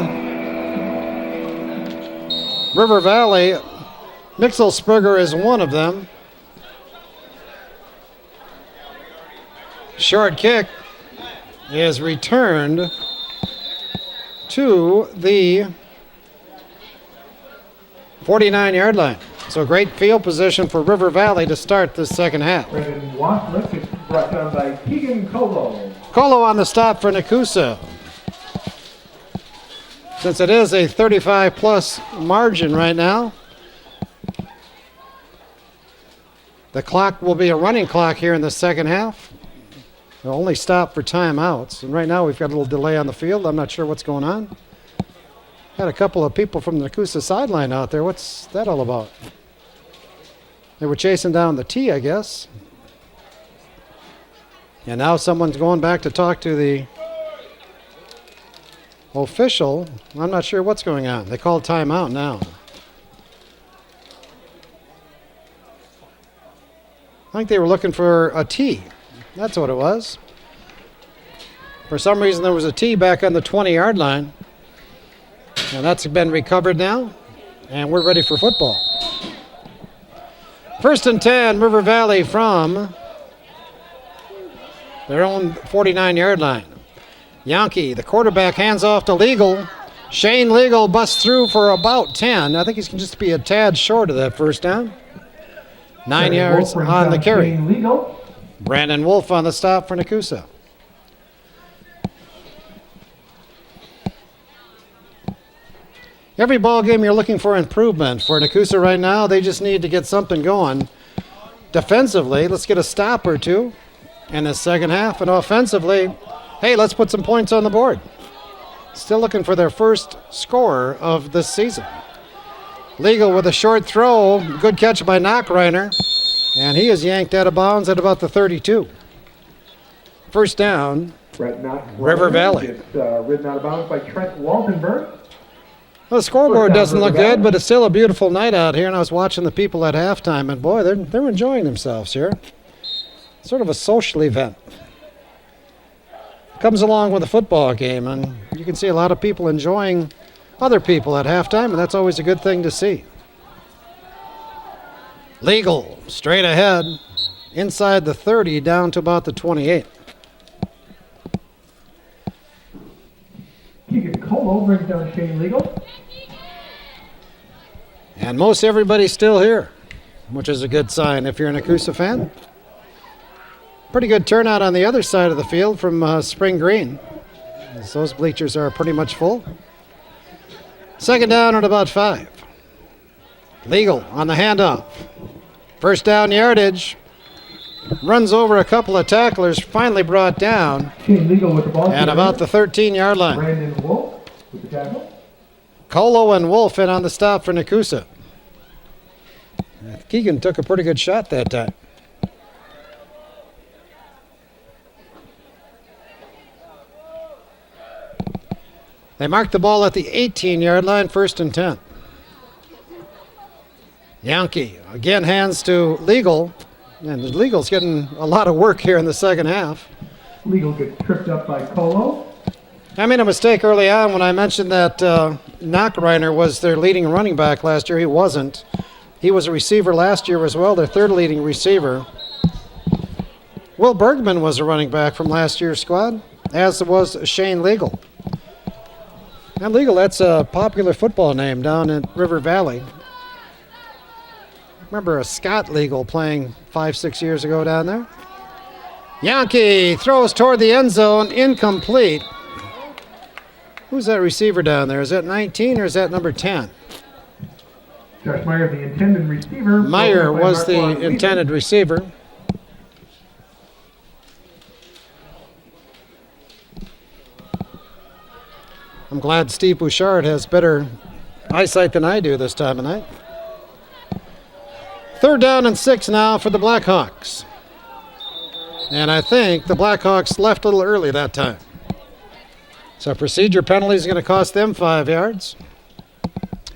River Valley. Mixelsperger is one of them. Short kick is returned to the 49-yard line. So great field position for River Valley to start the second half. Brandon Waslick is brought down by Keegan Colo. Colo on the stop for Nekoosa. Since it is a 35-plus margin right now, the clock will be a running clock here in the second half. They'll only stop for timeouts. And right now we've got a little delay on the field. I'm not sure what's going on. Had a couple of people from the Nekoosa sideline out there. What's that all about? They were chasing down the tee, I guess. And now someone's going back to talk to the official. I'm not sure what's going on. They called timeout now. I think they were looking for a tee. That's what it was. For some reason, there was a tee back on the 20-yard line. And that's been recovered now. And we're ready for football. 1st and 10, River Valley from their own 49-yard line. Yankee, the quarterback, hands off to Legal. Shane Legal busts through for about 10. I think he's going to just be a tad short of that first down. 9 yards on the carry. Brandon Wolf on the stop for Nekoosa. Every ball game you're looking for improvement for Nekoosa right now. They just need to get something going. Defensively, let's get a stop or two in the second half. And offensively, hey, let's put some points on the board. Still looking for their first score of this season. Legal with a short throw. Good catch by Knockreiner. And he is yanked out of bounds at about the 32. First down, River Valley. It's ridden out of bounds by Trent Waltenberg. Well, the scoreboard doesn't look good, but it's still a beautiful night out here. And I was watching the people at halftime, and boy, they're enjoying themselves here. Sort of a social event. Comes along with a football game, and you can see a lot of people enjoying other people at halftime, and that's always a good thing to see. Legal, straight ahead, inside the 30, down to about the 28. Keegan Colo brings down Shane Legal. And most everybody's still here, which is a good sign if you're an Nekoosa fan. Pretty good turnout on the other side of the field from Spring Green. As those bleachers are pretty much full. Second down at about 5. Legal on the handoff. First down yardage. Runs over a couple of tacklers, finally brought down. Shane Legal with the ball. At about the 13-yard line. Brandon Wolf with the tackle. Colo and Wolf in on the stop for Nekoosa. Keegan took a pretty good shot that time. They marked the ball at the 18-yard line, 1st and 10. Yankee again hands to Legal. And Legal's getting a lot of work here in the second half. Legal gets tripped up by Colo. I made a mistake early on when I mentioned that Knockreiner was their leading running back last year. He wasn't. He was a receiver last year as well, their third leading receiver. Will Bergman was a running back from last year's squad, as was Shane Legal. And Legal, that's a popular football name down in River Valley. Remember a Scott Legal playing 5-6 years ago down there? Yankee throws toward the end zone, incomplete. Who's that receiver down there? Is that 19 or is that number 10? Josh Meyer, the intended receiver. Meyer was the intended receiver. I'm glad Steve Bouchard has better eyesight than I do this time of night. 3rd down and 6 now for the Blackhawks. And I think the Blackhawks left a little early that time. So procedure penalty is going to cost them 5 yards.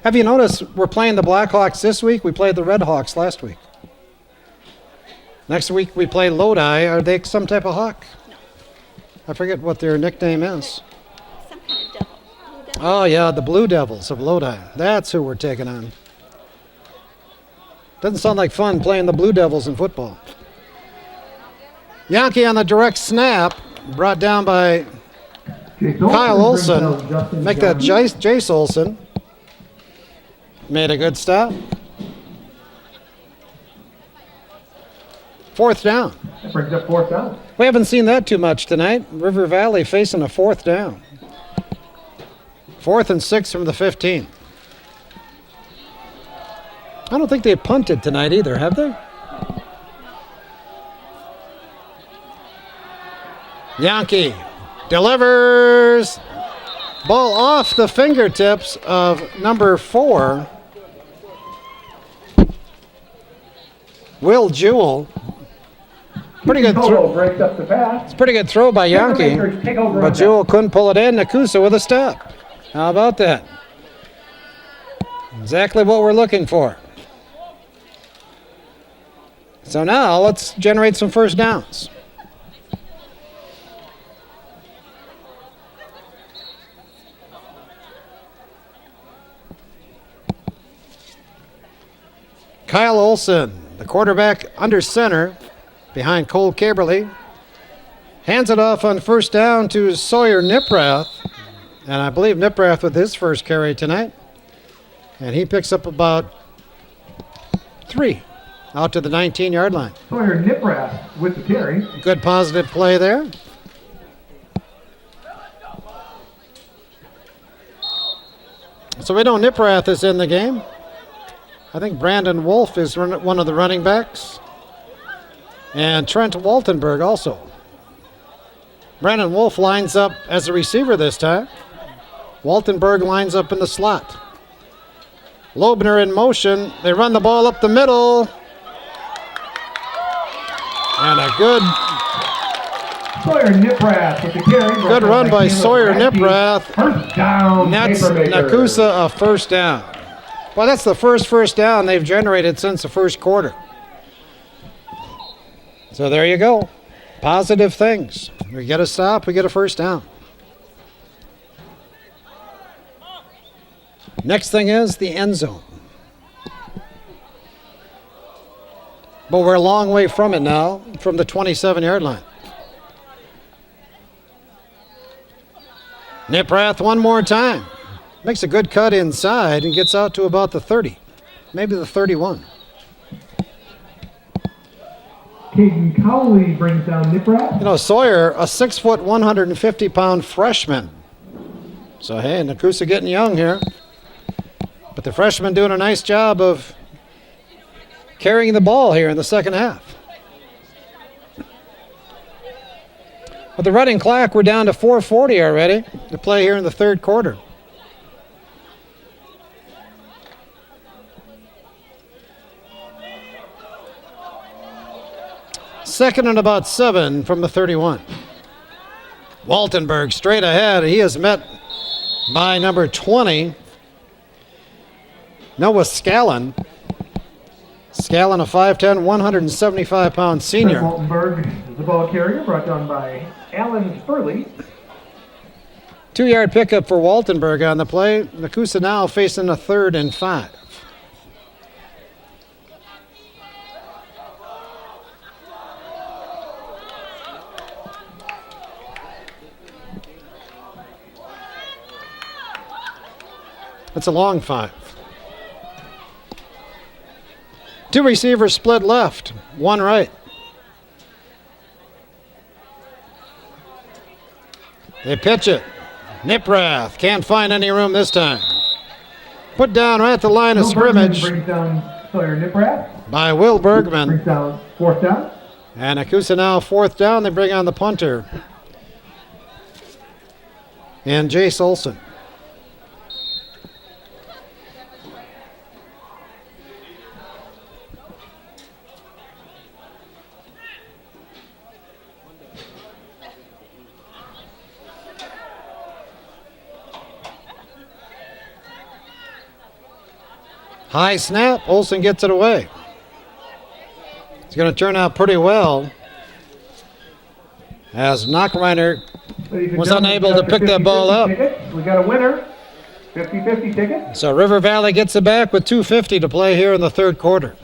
Have you noticed we're playing the Blackhawks this week? We played the Redhawks last week. Next week we play Lodi. Are they some type of hawk? No. I forget what their nickname is. Some kind of devil. Blue devil. Oh, yeah, the Blue Devils of Lodi. That's who we're taking on. Doesn't sound like fun playing the Blue Devils in football. Yankee on the direct snap, brought down by Kyle Olson. Make that Jace Olson. Made a good stop. 4th down. That brings up 4th down. We haven't seen that too much tonight. River Valley facing a 4th down. 4th and 6 from the 15. I don't think they punted tonight either, have they? Yankee delivers. Ball off the fingertips of number 4, Will Jewell. Pretty good throw. Breaks up the pass. It's a pretty good throw by Yankee, but Jewell couldn't pull it in. Nekoosa with a stop. How about that? Exactly what we're looking for. So now let's generate some first downs. Kyle Olson, the quarterback under center, behind Cole Caberly. Hands it off on first down to Sawyer Niprath. And I believe Niprath with his first carry tonight. And he picks up about 3 out to the 19-yard line. Sawyer Niprath with the carry. Good positive play there. So we know Niprath is in the game. I think Brandon Wolf is one of the running backs. And Trent Waltenberg also. Brandon Wolf lines up as a receiver this time. Waltenberg lines up in the slot. Loebner in motion. They run the ball up the middle. And a good Sawyer Niprath with the carry. Good run by Sawyer Niprath. First down. That's Nekoosa a first down. Well, that's the first down they've generated since the first quarter. So there you go. Positive things. We get a stop, we get a first down. Next thing is the end zone. But we're a long way from it now, from the 27-yard line. Niprath one more time. Makes a good cut inside and gets out to about the 30, maybe the 31. Caden Cowley brings down Niprath. You know, Sawyer, a 6-foot, 150-pound freshman. So, hey, Nekoosa getting young here. But the freshman doing a nice job of carrying the ball here in the second half. With the running clock, we're down to 4:40 already to play here in the third quarter. Second and about 7 from the 31. Waltenberg straight ahead. He is met by number 20, Noah Scallon. Scallon, a 5'10", 175-pound senior. Waltenberg is the ball carrier, brought down by Alan Spurley. 2-yard pickup for Waltenberg on the play. Nekoosa now facing a 3rd and 5. That's a long 5. 2 receivers split left, 1 right. They pitch it. Niprath can't find any room this time. Put down right at the line of scrimmage. Brings down Sawyer Niprath. By Will Bergman. Brings down 4th down. And Nekoosa now 4th down. They bring on the punter. And Jace Olson. High snap, Olson gets it away. It's going to turn out pretty well as Knockreiner was unable to pick that ball up. We got a winner, 50-50 ticket. So River Valley gets it back with 2:50 to play here in the third quarter.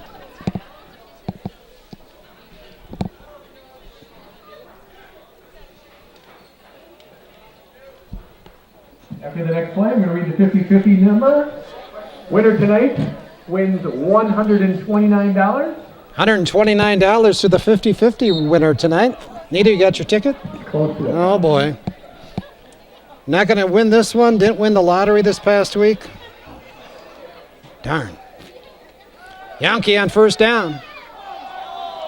Okay, the next play, I'm going to read the 50-50 number. Winner tonight wins $129. $129 to the 50-50 winner tonight. Nita, you got your ticket? Close to it. Oh, boy. Not going to win this one. Didn't win the lottery this past week. Darn. Yankee on first down.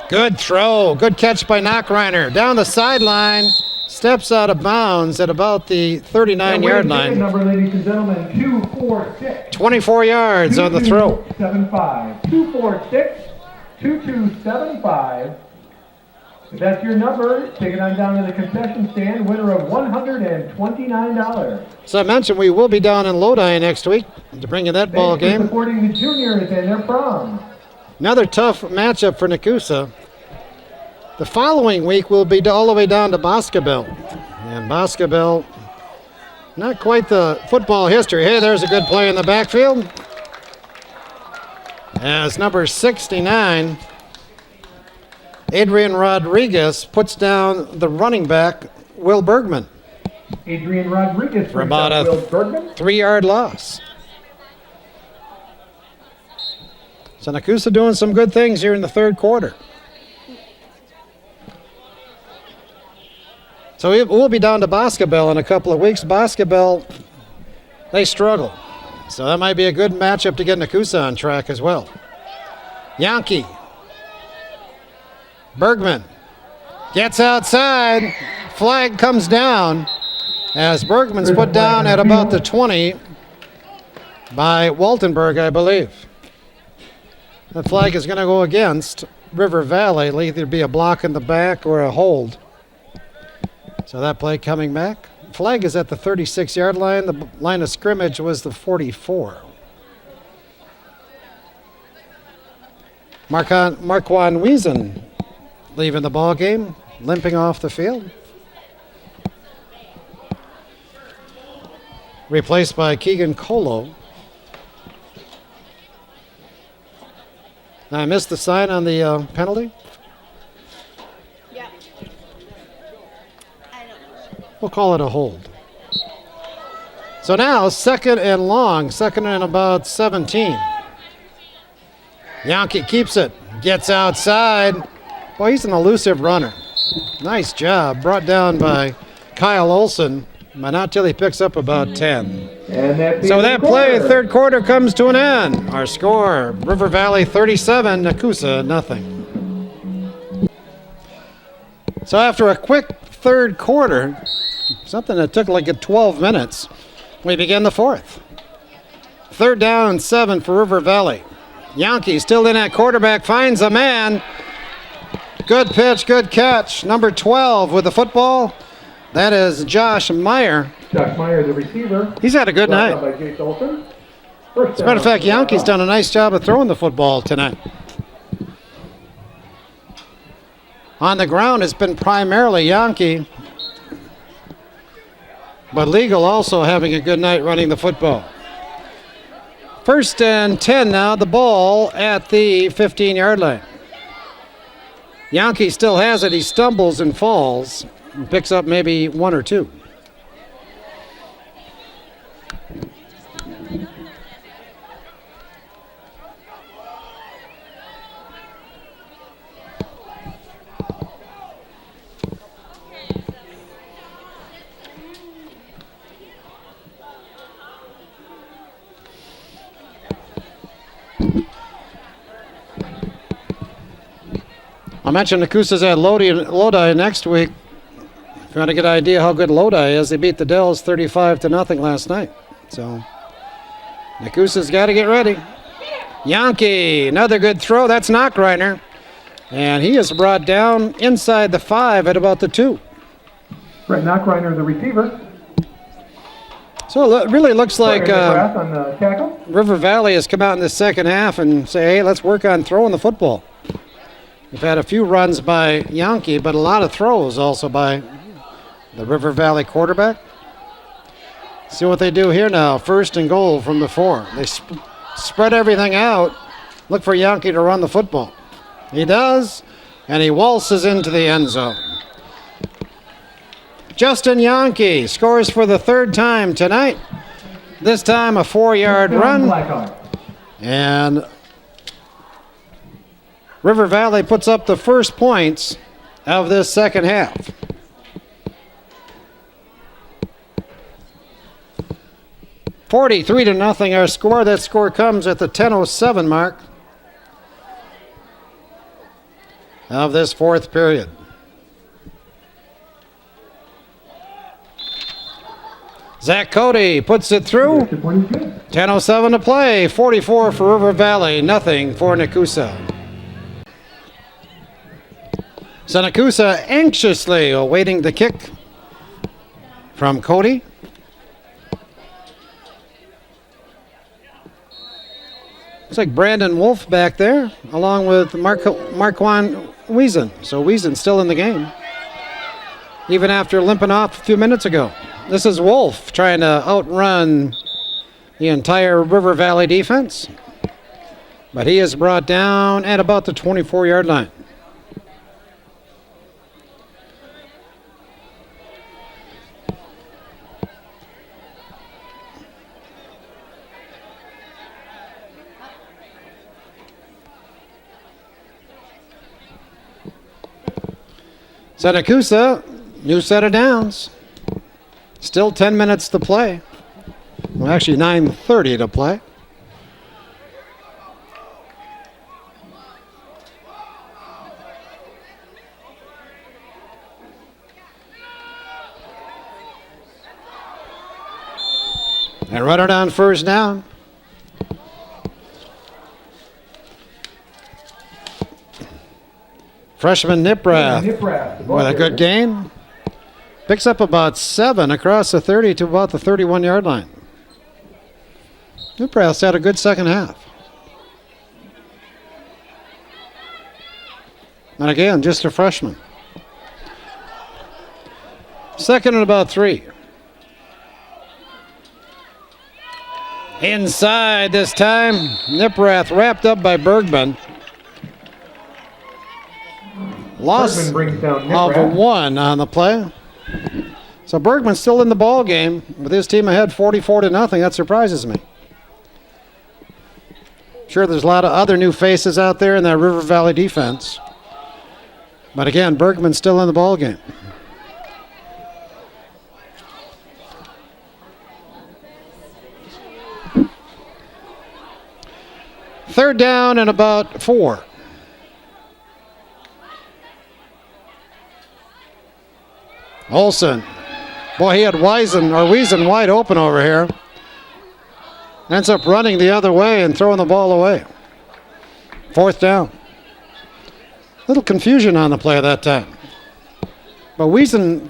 Good throw. Good catch by Knockreiner. Down the sideline. Steps out of bounds at about the 39-yard line. Number, ladies and gentlemen, 246. 24 yards on the throw. 2275. 246. 2275. If that's your number, take it on down to the concession stand. Winner of $129. So I mentioned we will be down in Lodi next week to bring you that ball game. Supporting the juniors and their prom. Another tough matchup for Nekoosa. The following week we'll be all the way down to Boscobel. And Boscobel, not quite the football history. Hey, there's a good play in the backfield. As number 69, Adrian Rodriguez puts down the running back, Will Bergman. Adrian Rodriguez for about a Will Bergman. 3-yard loss. So Nekoosa doing some good things here in the third quarter. So we'll be down to Boscobel in a couple of weeks. Boscobel, they struggle. So that might be a good matchup to get Nekoosa on track as well. Yankee. Bergman gets outside. Flag comes down as Bergman's put down at about the 20 by Waltenberg, I believe. The flag is going to go against River Valley. It'll either be a block in the back or a hold. So that play coming back. Flag is at the 36-yard line. The line of scrimmage was the 44. Marquand Wiesen leaving the ball game, limping off the field. Replaced by Keegan Colo. Now I missed the sign on the penalty. Yeah. I don't know. We'll call it a hold. So now second and long, second and about 17. Yankee keeps it, gets outside. Boy, he's an elusive runner. Nice job, brought down by Kyle Olson, but not till he picks up about 10. So that play, third quarter, comes to an end. Our score, River Valley 37, Nekoosa nothing. So after a quick third quarter, something that took like 12 minutes, we begin the fourth. Third down and 7 for River Valley. Yankee still in at quarterback, finds a man. Good pitch, good catch. Number 12 with the football. That is Josh Meyer. Josh Meyer, the receiver. He's had a good night. By Jace Olson. As a matter of fact, Yankee's done a nice job of throwing the football tonight. On the ground, it's been primarily Yankee, but Legal also having a good night running the football. First and 10 now, the ball at the 15-yard line. Yankee still has it. He stumbles and falls and picks up maybe 1 or 2. I mentioned Nekoosa's at Lodi next week. If you want to get an idea how good Lodi is, they beat the Dells 35-0 last night. So Nekoosa's got to get ready. Yankee, another good throw. That's Knockreiner. And he is brought down inside the 5 at about the 2. Brett Knockreiner, the receiver. So it really looks like on the tackle. River Valley has come out in the second half and say, hey, let's work on throwing the football. We've had a few runs by Yankee, but a lot of throws also by the River Valley quarterback. See what they do here now. First and goal from the 4. They spread everything out. Look for Yankee to run the football. He does, and he waltzes into the end zone. Justin Yankee scores for the third time tonight. This time a 4-yard run. Blackhawks. And River Valley puts up the first points of this second half. $43-0 our score. That score comes at the 10:07 mark of this fourth period. Zach Cody puts it through. 10:07 to play. 44 for River Valley, nothing for Nekoosa. So Nekoosa anxiously awaiting the kick from Cody. Looks like Brandon Wolf back there, along with Marquand Wiesen. So Wiesen's still in the game, even after limping off a few minutes ago. This is Wolf trying to outrun the entire River Valley defense, but he is brought down at about the 24-yard line. So Nekoosa, new set of downs. Still 10 minutes to play. Well, actually 9:30 to play. And runner down first down. Freshman Niprath with a good gain. Picks up about 7 across the 30 to about the 31-yard line. Niprath's had a good second half. And again, just a freshman. Second and about 3. Inside this time, Niprath wrapped up by Bergman. Loss brings down of a 1 on the play. So Bergman's still in the ball game with his team ahead 44-0. That surprises me. Sure, there's a lot of other new faces out there in that River Valley defense. But again, Bergman's still in the ball game. Third down and about 4. Olsen. Boy, he had Wiesen wide open over here. Ends up running the other way and throwing the ball away. Fourth down. Little confusion on the play that time. But Wiesen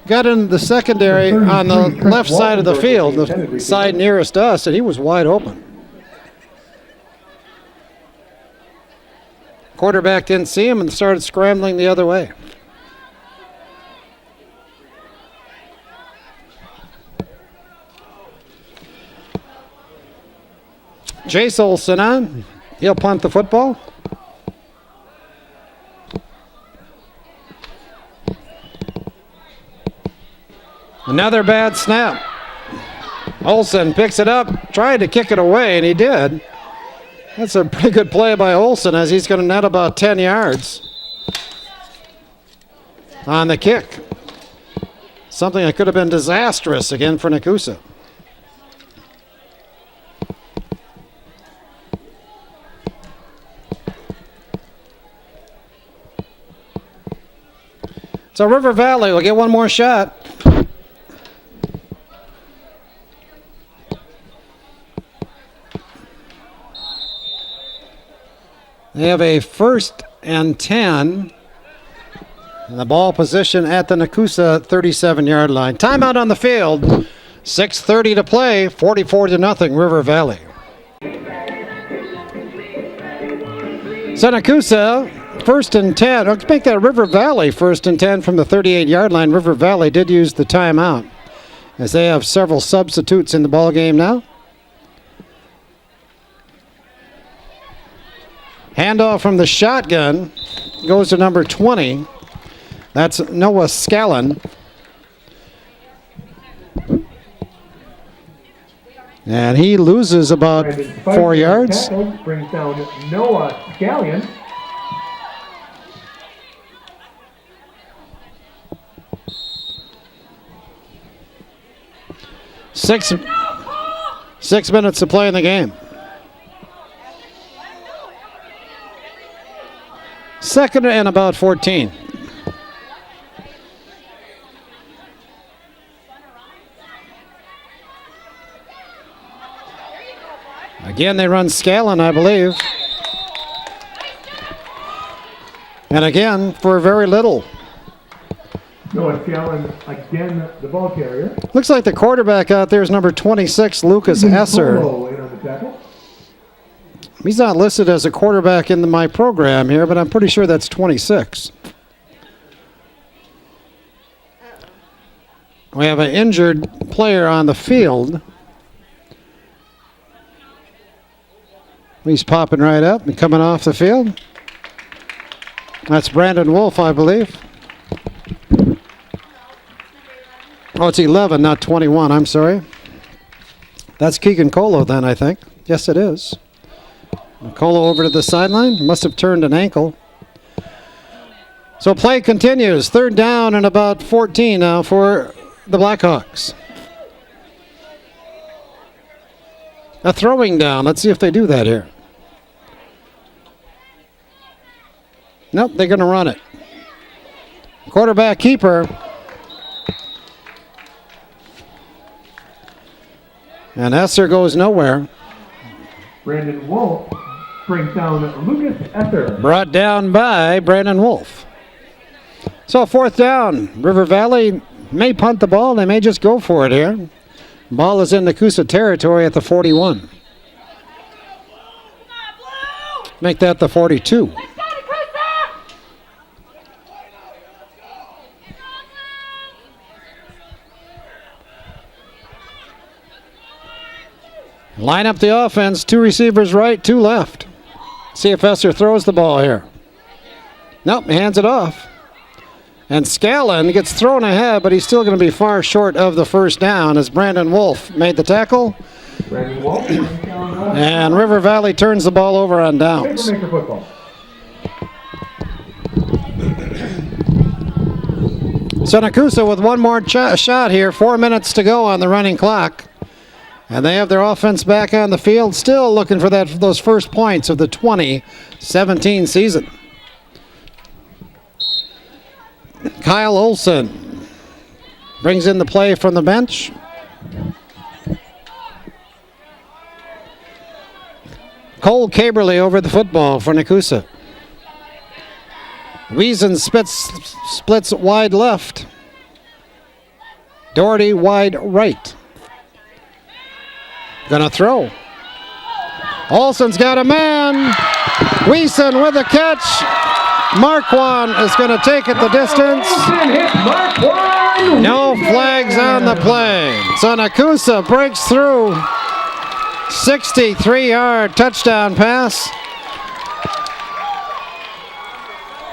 got in the secondary on the left side of the field, the side nearest us, and he was wide open. Quarterback didn't see him and started scrambling the other way. Chase Olsen on. He'll punt the football. Another bad snap. Olsen picks it up, tried to kick it away, and he did. That's a pretty good play by Olsen, as he's going to net about 10 yards on the kick. Something that could have been disastrous again for Nekoosa. So River Valley will get one more shot. They have a 1st and 10. And the ball position at the Nekoosa 37-yard line. Timeout on the field. 6:30 to play. 44-0 River Valley. So Nekoosa, 1st and 10. Let's make that River Valley 1st and 10 from the 38-yard line. River Valley did use the timeout, as they have several substitutes in the ball game now. Handoff from the shotgun goes to number 20. That's Noah Scallon. And he loses about 4 yards. Tackle brings down Noah Scallion. Six minutes to play in the game. Second and about 14. Again, they run Scallon, I believe. And again, for very little. Noah Scallon, again, the ball carrier. Looks like the quarterback out there is number 26, Lucas Esser. He's not listed as a quarterback in my program here, but I'm pretty sure that's 26. We have an injured player on the field. He's popping right up and coming off the field. That's Brandon Wolf, I believe. Oh, it's 11, not 21. I'm sorry. That's Keegan Colo then, I think. Yes, it is. Colo over to the sideline. Must have turned an ankle. So play continues. Third down and about 14 now for the Blackhawks. A throwing down. Let's see if they do that here. Nope, they're going to run it. Quarterback keeper. And Esser goes nowhere. Brandon Wolf brings down Lucas Esser. Brought down by Brandon Wolf. So fourth down. River Valley may punt the ball. They may just go for it here. Ball is in Nekoosa territory at the 41. Make that the 42. Line up the offense. Two receivers right, two left. See if Esser throws the ball here. Nope, he hands it off. And Scallon gets thrown ahead, but he's still going to be far short of the first down as Brandon Wolf made the tackle. Brandon Wolf. And River Valley turns the ball over on downs. So Nekoosa with one more shot here. 4 minutes to go on the running clock. And they have their offense back on the field, still looking for those first points of the 2017 season. Kyle Olson brings in the play from the bench. Cole Caberly over the football for Nekoosa. Wiesen splits wide left. Doherty wide right. Gonna throw. Olson's got a man. Wiesen with a catch. Marquand is gonna take it the distance. No flags on the play. So Nekoosa breaks through. 63-yard touchdown pass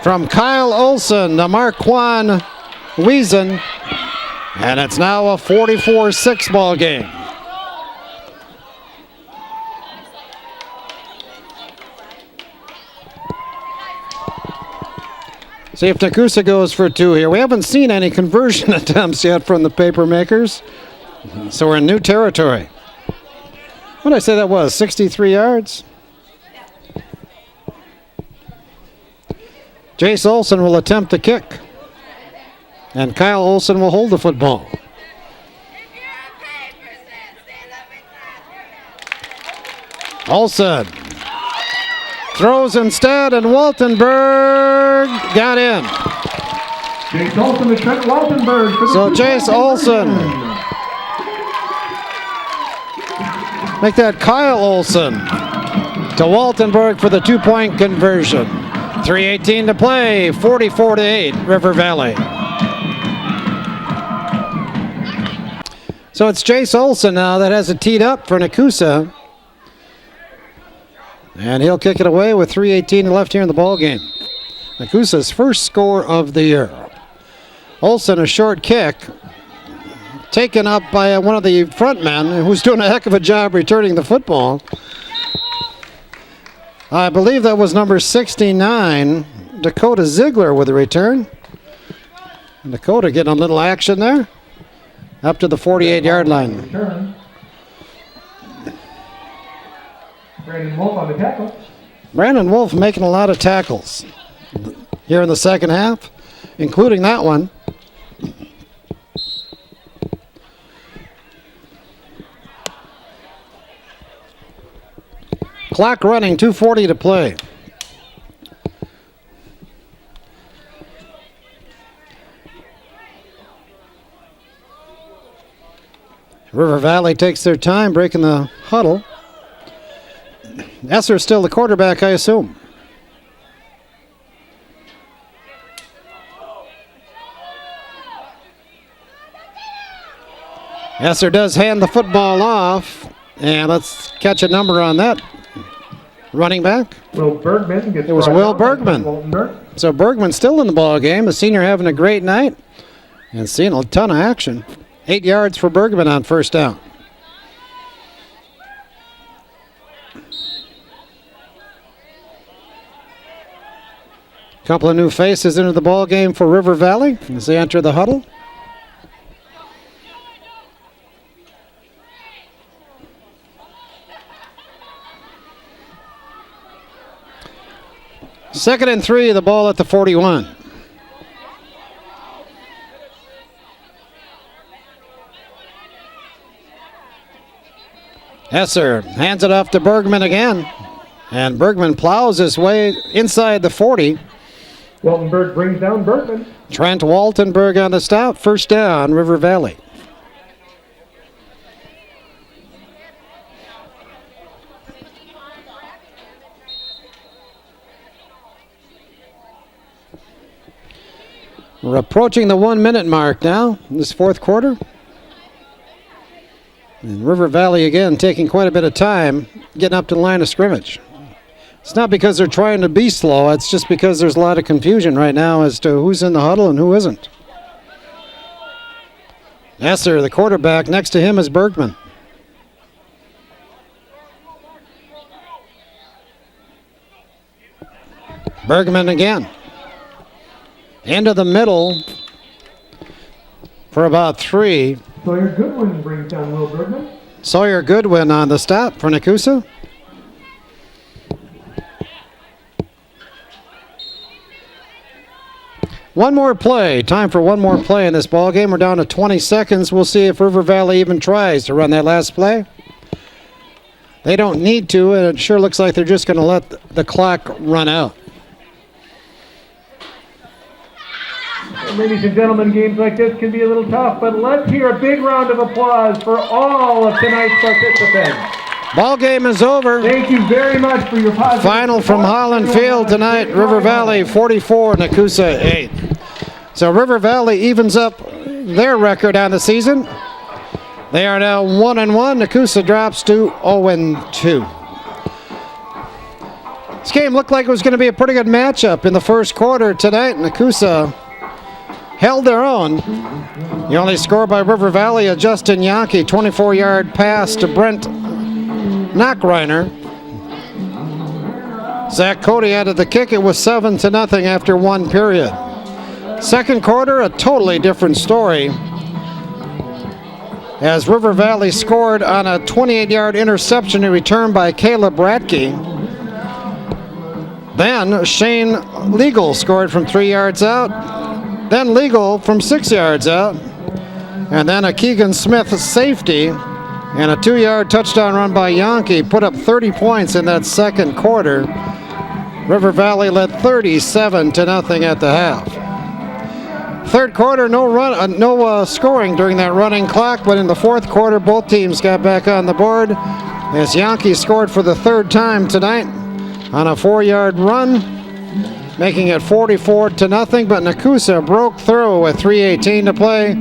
from Kyle Olson to Marquand Wiesen. And it's now a 44-6 ball game. See if Nekoosa goes for two here. We haven't seen any conversion attempts yet from the paper makers. So we're in new territory. What did I say that was? 63 yards? Jace Olson will attempt the kick. And Kyle Olson will hold the football. Olson throws instead, and Waltenberg got in. Jace Olson to Trent Waltenberg. So Jace Olson. Make that Kyle Olson to Waltenberg for the two-point conversion. 3:18 to play, 44-8, River Valley. So it's Jace Olson now that has it teed up for Nekoosa. And he'll kick it away with 3:18 left here in the ball game. Nekoosa's first score of the year. Olson, a short kick taken up by one of the front men who's doing a heck of a job returning the football. I believe that was number 69, Dakota Ziegler with a return. Dakota getting a little action there. Up to the 48-yard line. Return. Brandon Wolf on the tackle. Brandon Wolf making a lot of tackles here in the second half, including that one. Clock running, 2:40 to play. River Valley takes their time breaking the huddle. Esser still the quarterback, I assume. Esser does hand the football off, and let's catch a number on that running back. Will Bergman gets It was brought Will down by Bergman. Waltenberg. So Bergman's still in the ball game. The senior having a great night and seeing a ton of action. 8 yards for Bergman on first down. Couple of new faces into the ball game for River Valley as they enter the huddle. Second and 3, the ball at the 41. Esser hands it off to Bergman again. And Bergman plows his way inside the 40. Waltenberg brings down Bergman. Trent Waltenberg on the stop. First down, River Valley. We're approaching the 1 minute mark now in this fourth quarter. And River Valley again taking quite a bit of time getting up to the line of scrimmage. It's not because they're trying to be slow, it's just because there's a lot of confusion right now as to who's in the huddle and who isn't. Esser, the quarterback, next to him is Bergman. Bergman again. Into the middle for about 3. Sawyer Goodwin brings down Will Bergman. Sawyer Goodwin on the stop for Nekoosa. One more play. Time for one more play in this ball game. We're down to 20 seconds. We'll see if River Valley even tries to run that last play. They don't need to, and it sure looks like they're just going to let the clock run out. Ladies and gentlemen, games like this can be a little tough, but let's hear a big round of applause for all of tonight's participants. Ball game is over. Thank you very much for your positive Final from Holland Field tonight, River Valley 44, Nekoosa 8. So River Valley evens up their record on the season. They are now 1-1. Nekoosa drops to 0-2. This game looked like it was going to be a pretty good matchup in the first quarter tonight. Nekoosa held their own. The only score by River Valley, a Justin Yankee 24-yard pass to Brent Knockreiner. Zach Cody added the kick. It was 7-0 after one period. Second quarter, a totally different story, as River Valley scored on a 28-yard interception returned by Caleb Ratke. Then Shane Legal scored from 3 yards out. Then Legal from 6 yards out. And then a Keegan Smith safety and a 2-yard touchdown run by Yankee put up 30 points in that second quarter. River Valley led 37-0 at the half. Third quarter, no scoring during that running clock, but in the fourth quarter, both teams got back on the board as Yankee scored for the third time tonight on a 4-yard run, making it 44-0, but Nekoosa broke through with 3:18 to play.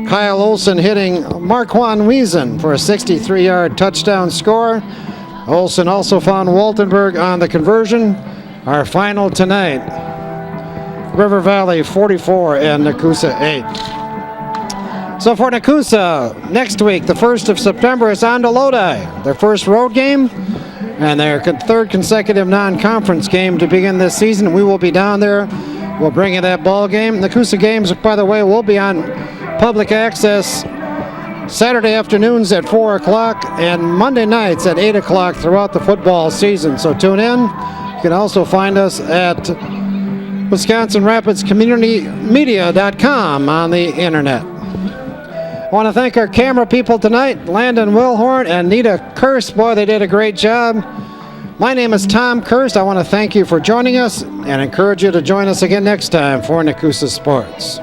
Kyle Olson hitting Marquand Wiesen for a 63-yard touchdown score. Olson also found Waltenberg on the conversion. Our final tonight, River Valley 44 and Nekoosa 8. So for Nekoosa, next week, the 1st of September, is on to Lodi, their first road game and their third consecutive non-conference game to begin this season. We will be down there. We'll bring you that ball game. Nekoosa games, by the way, will be on public access Saturday afternoons at 4 o'clock and Monday nights at 8 o'clock throughout the football season. So tune in. You can also find us at WisconsinRapidsCommunityMedia.com on the internet. I want to thank our camera people tonight, Landon Wilhorn and Nita Kirst. Boy, they did a great job. My name is Tom Kirst. I want to thank you for joining us and encourage you to join us again next time for Nekoosa Sports.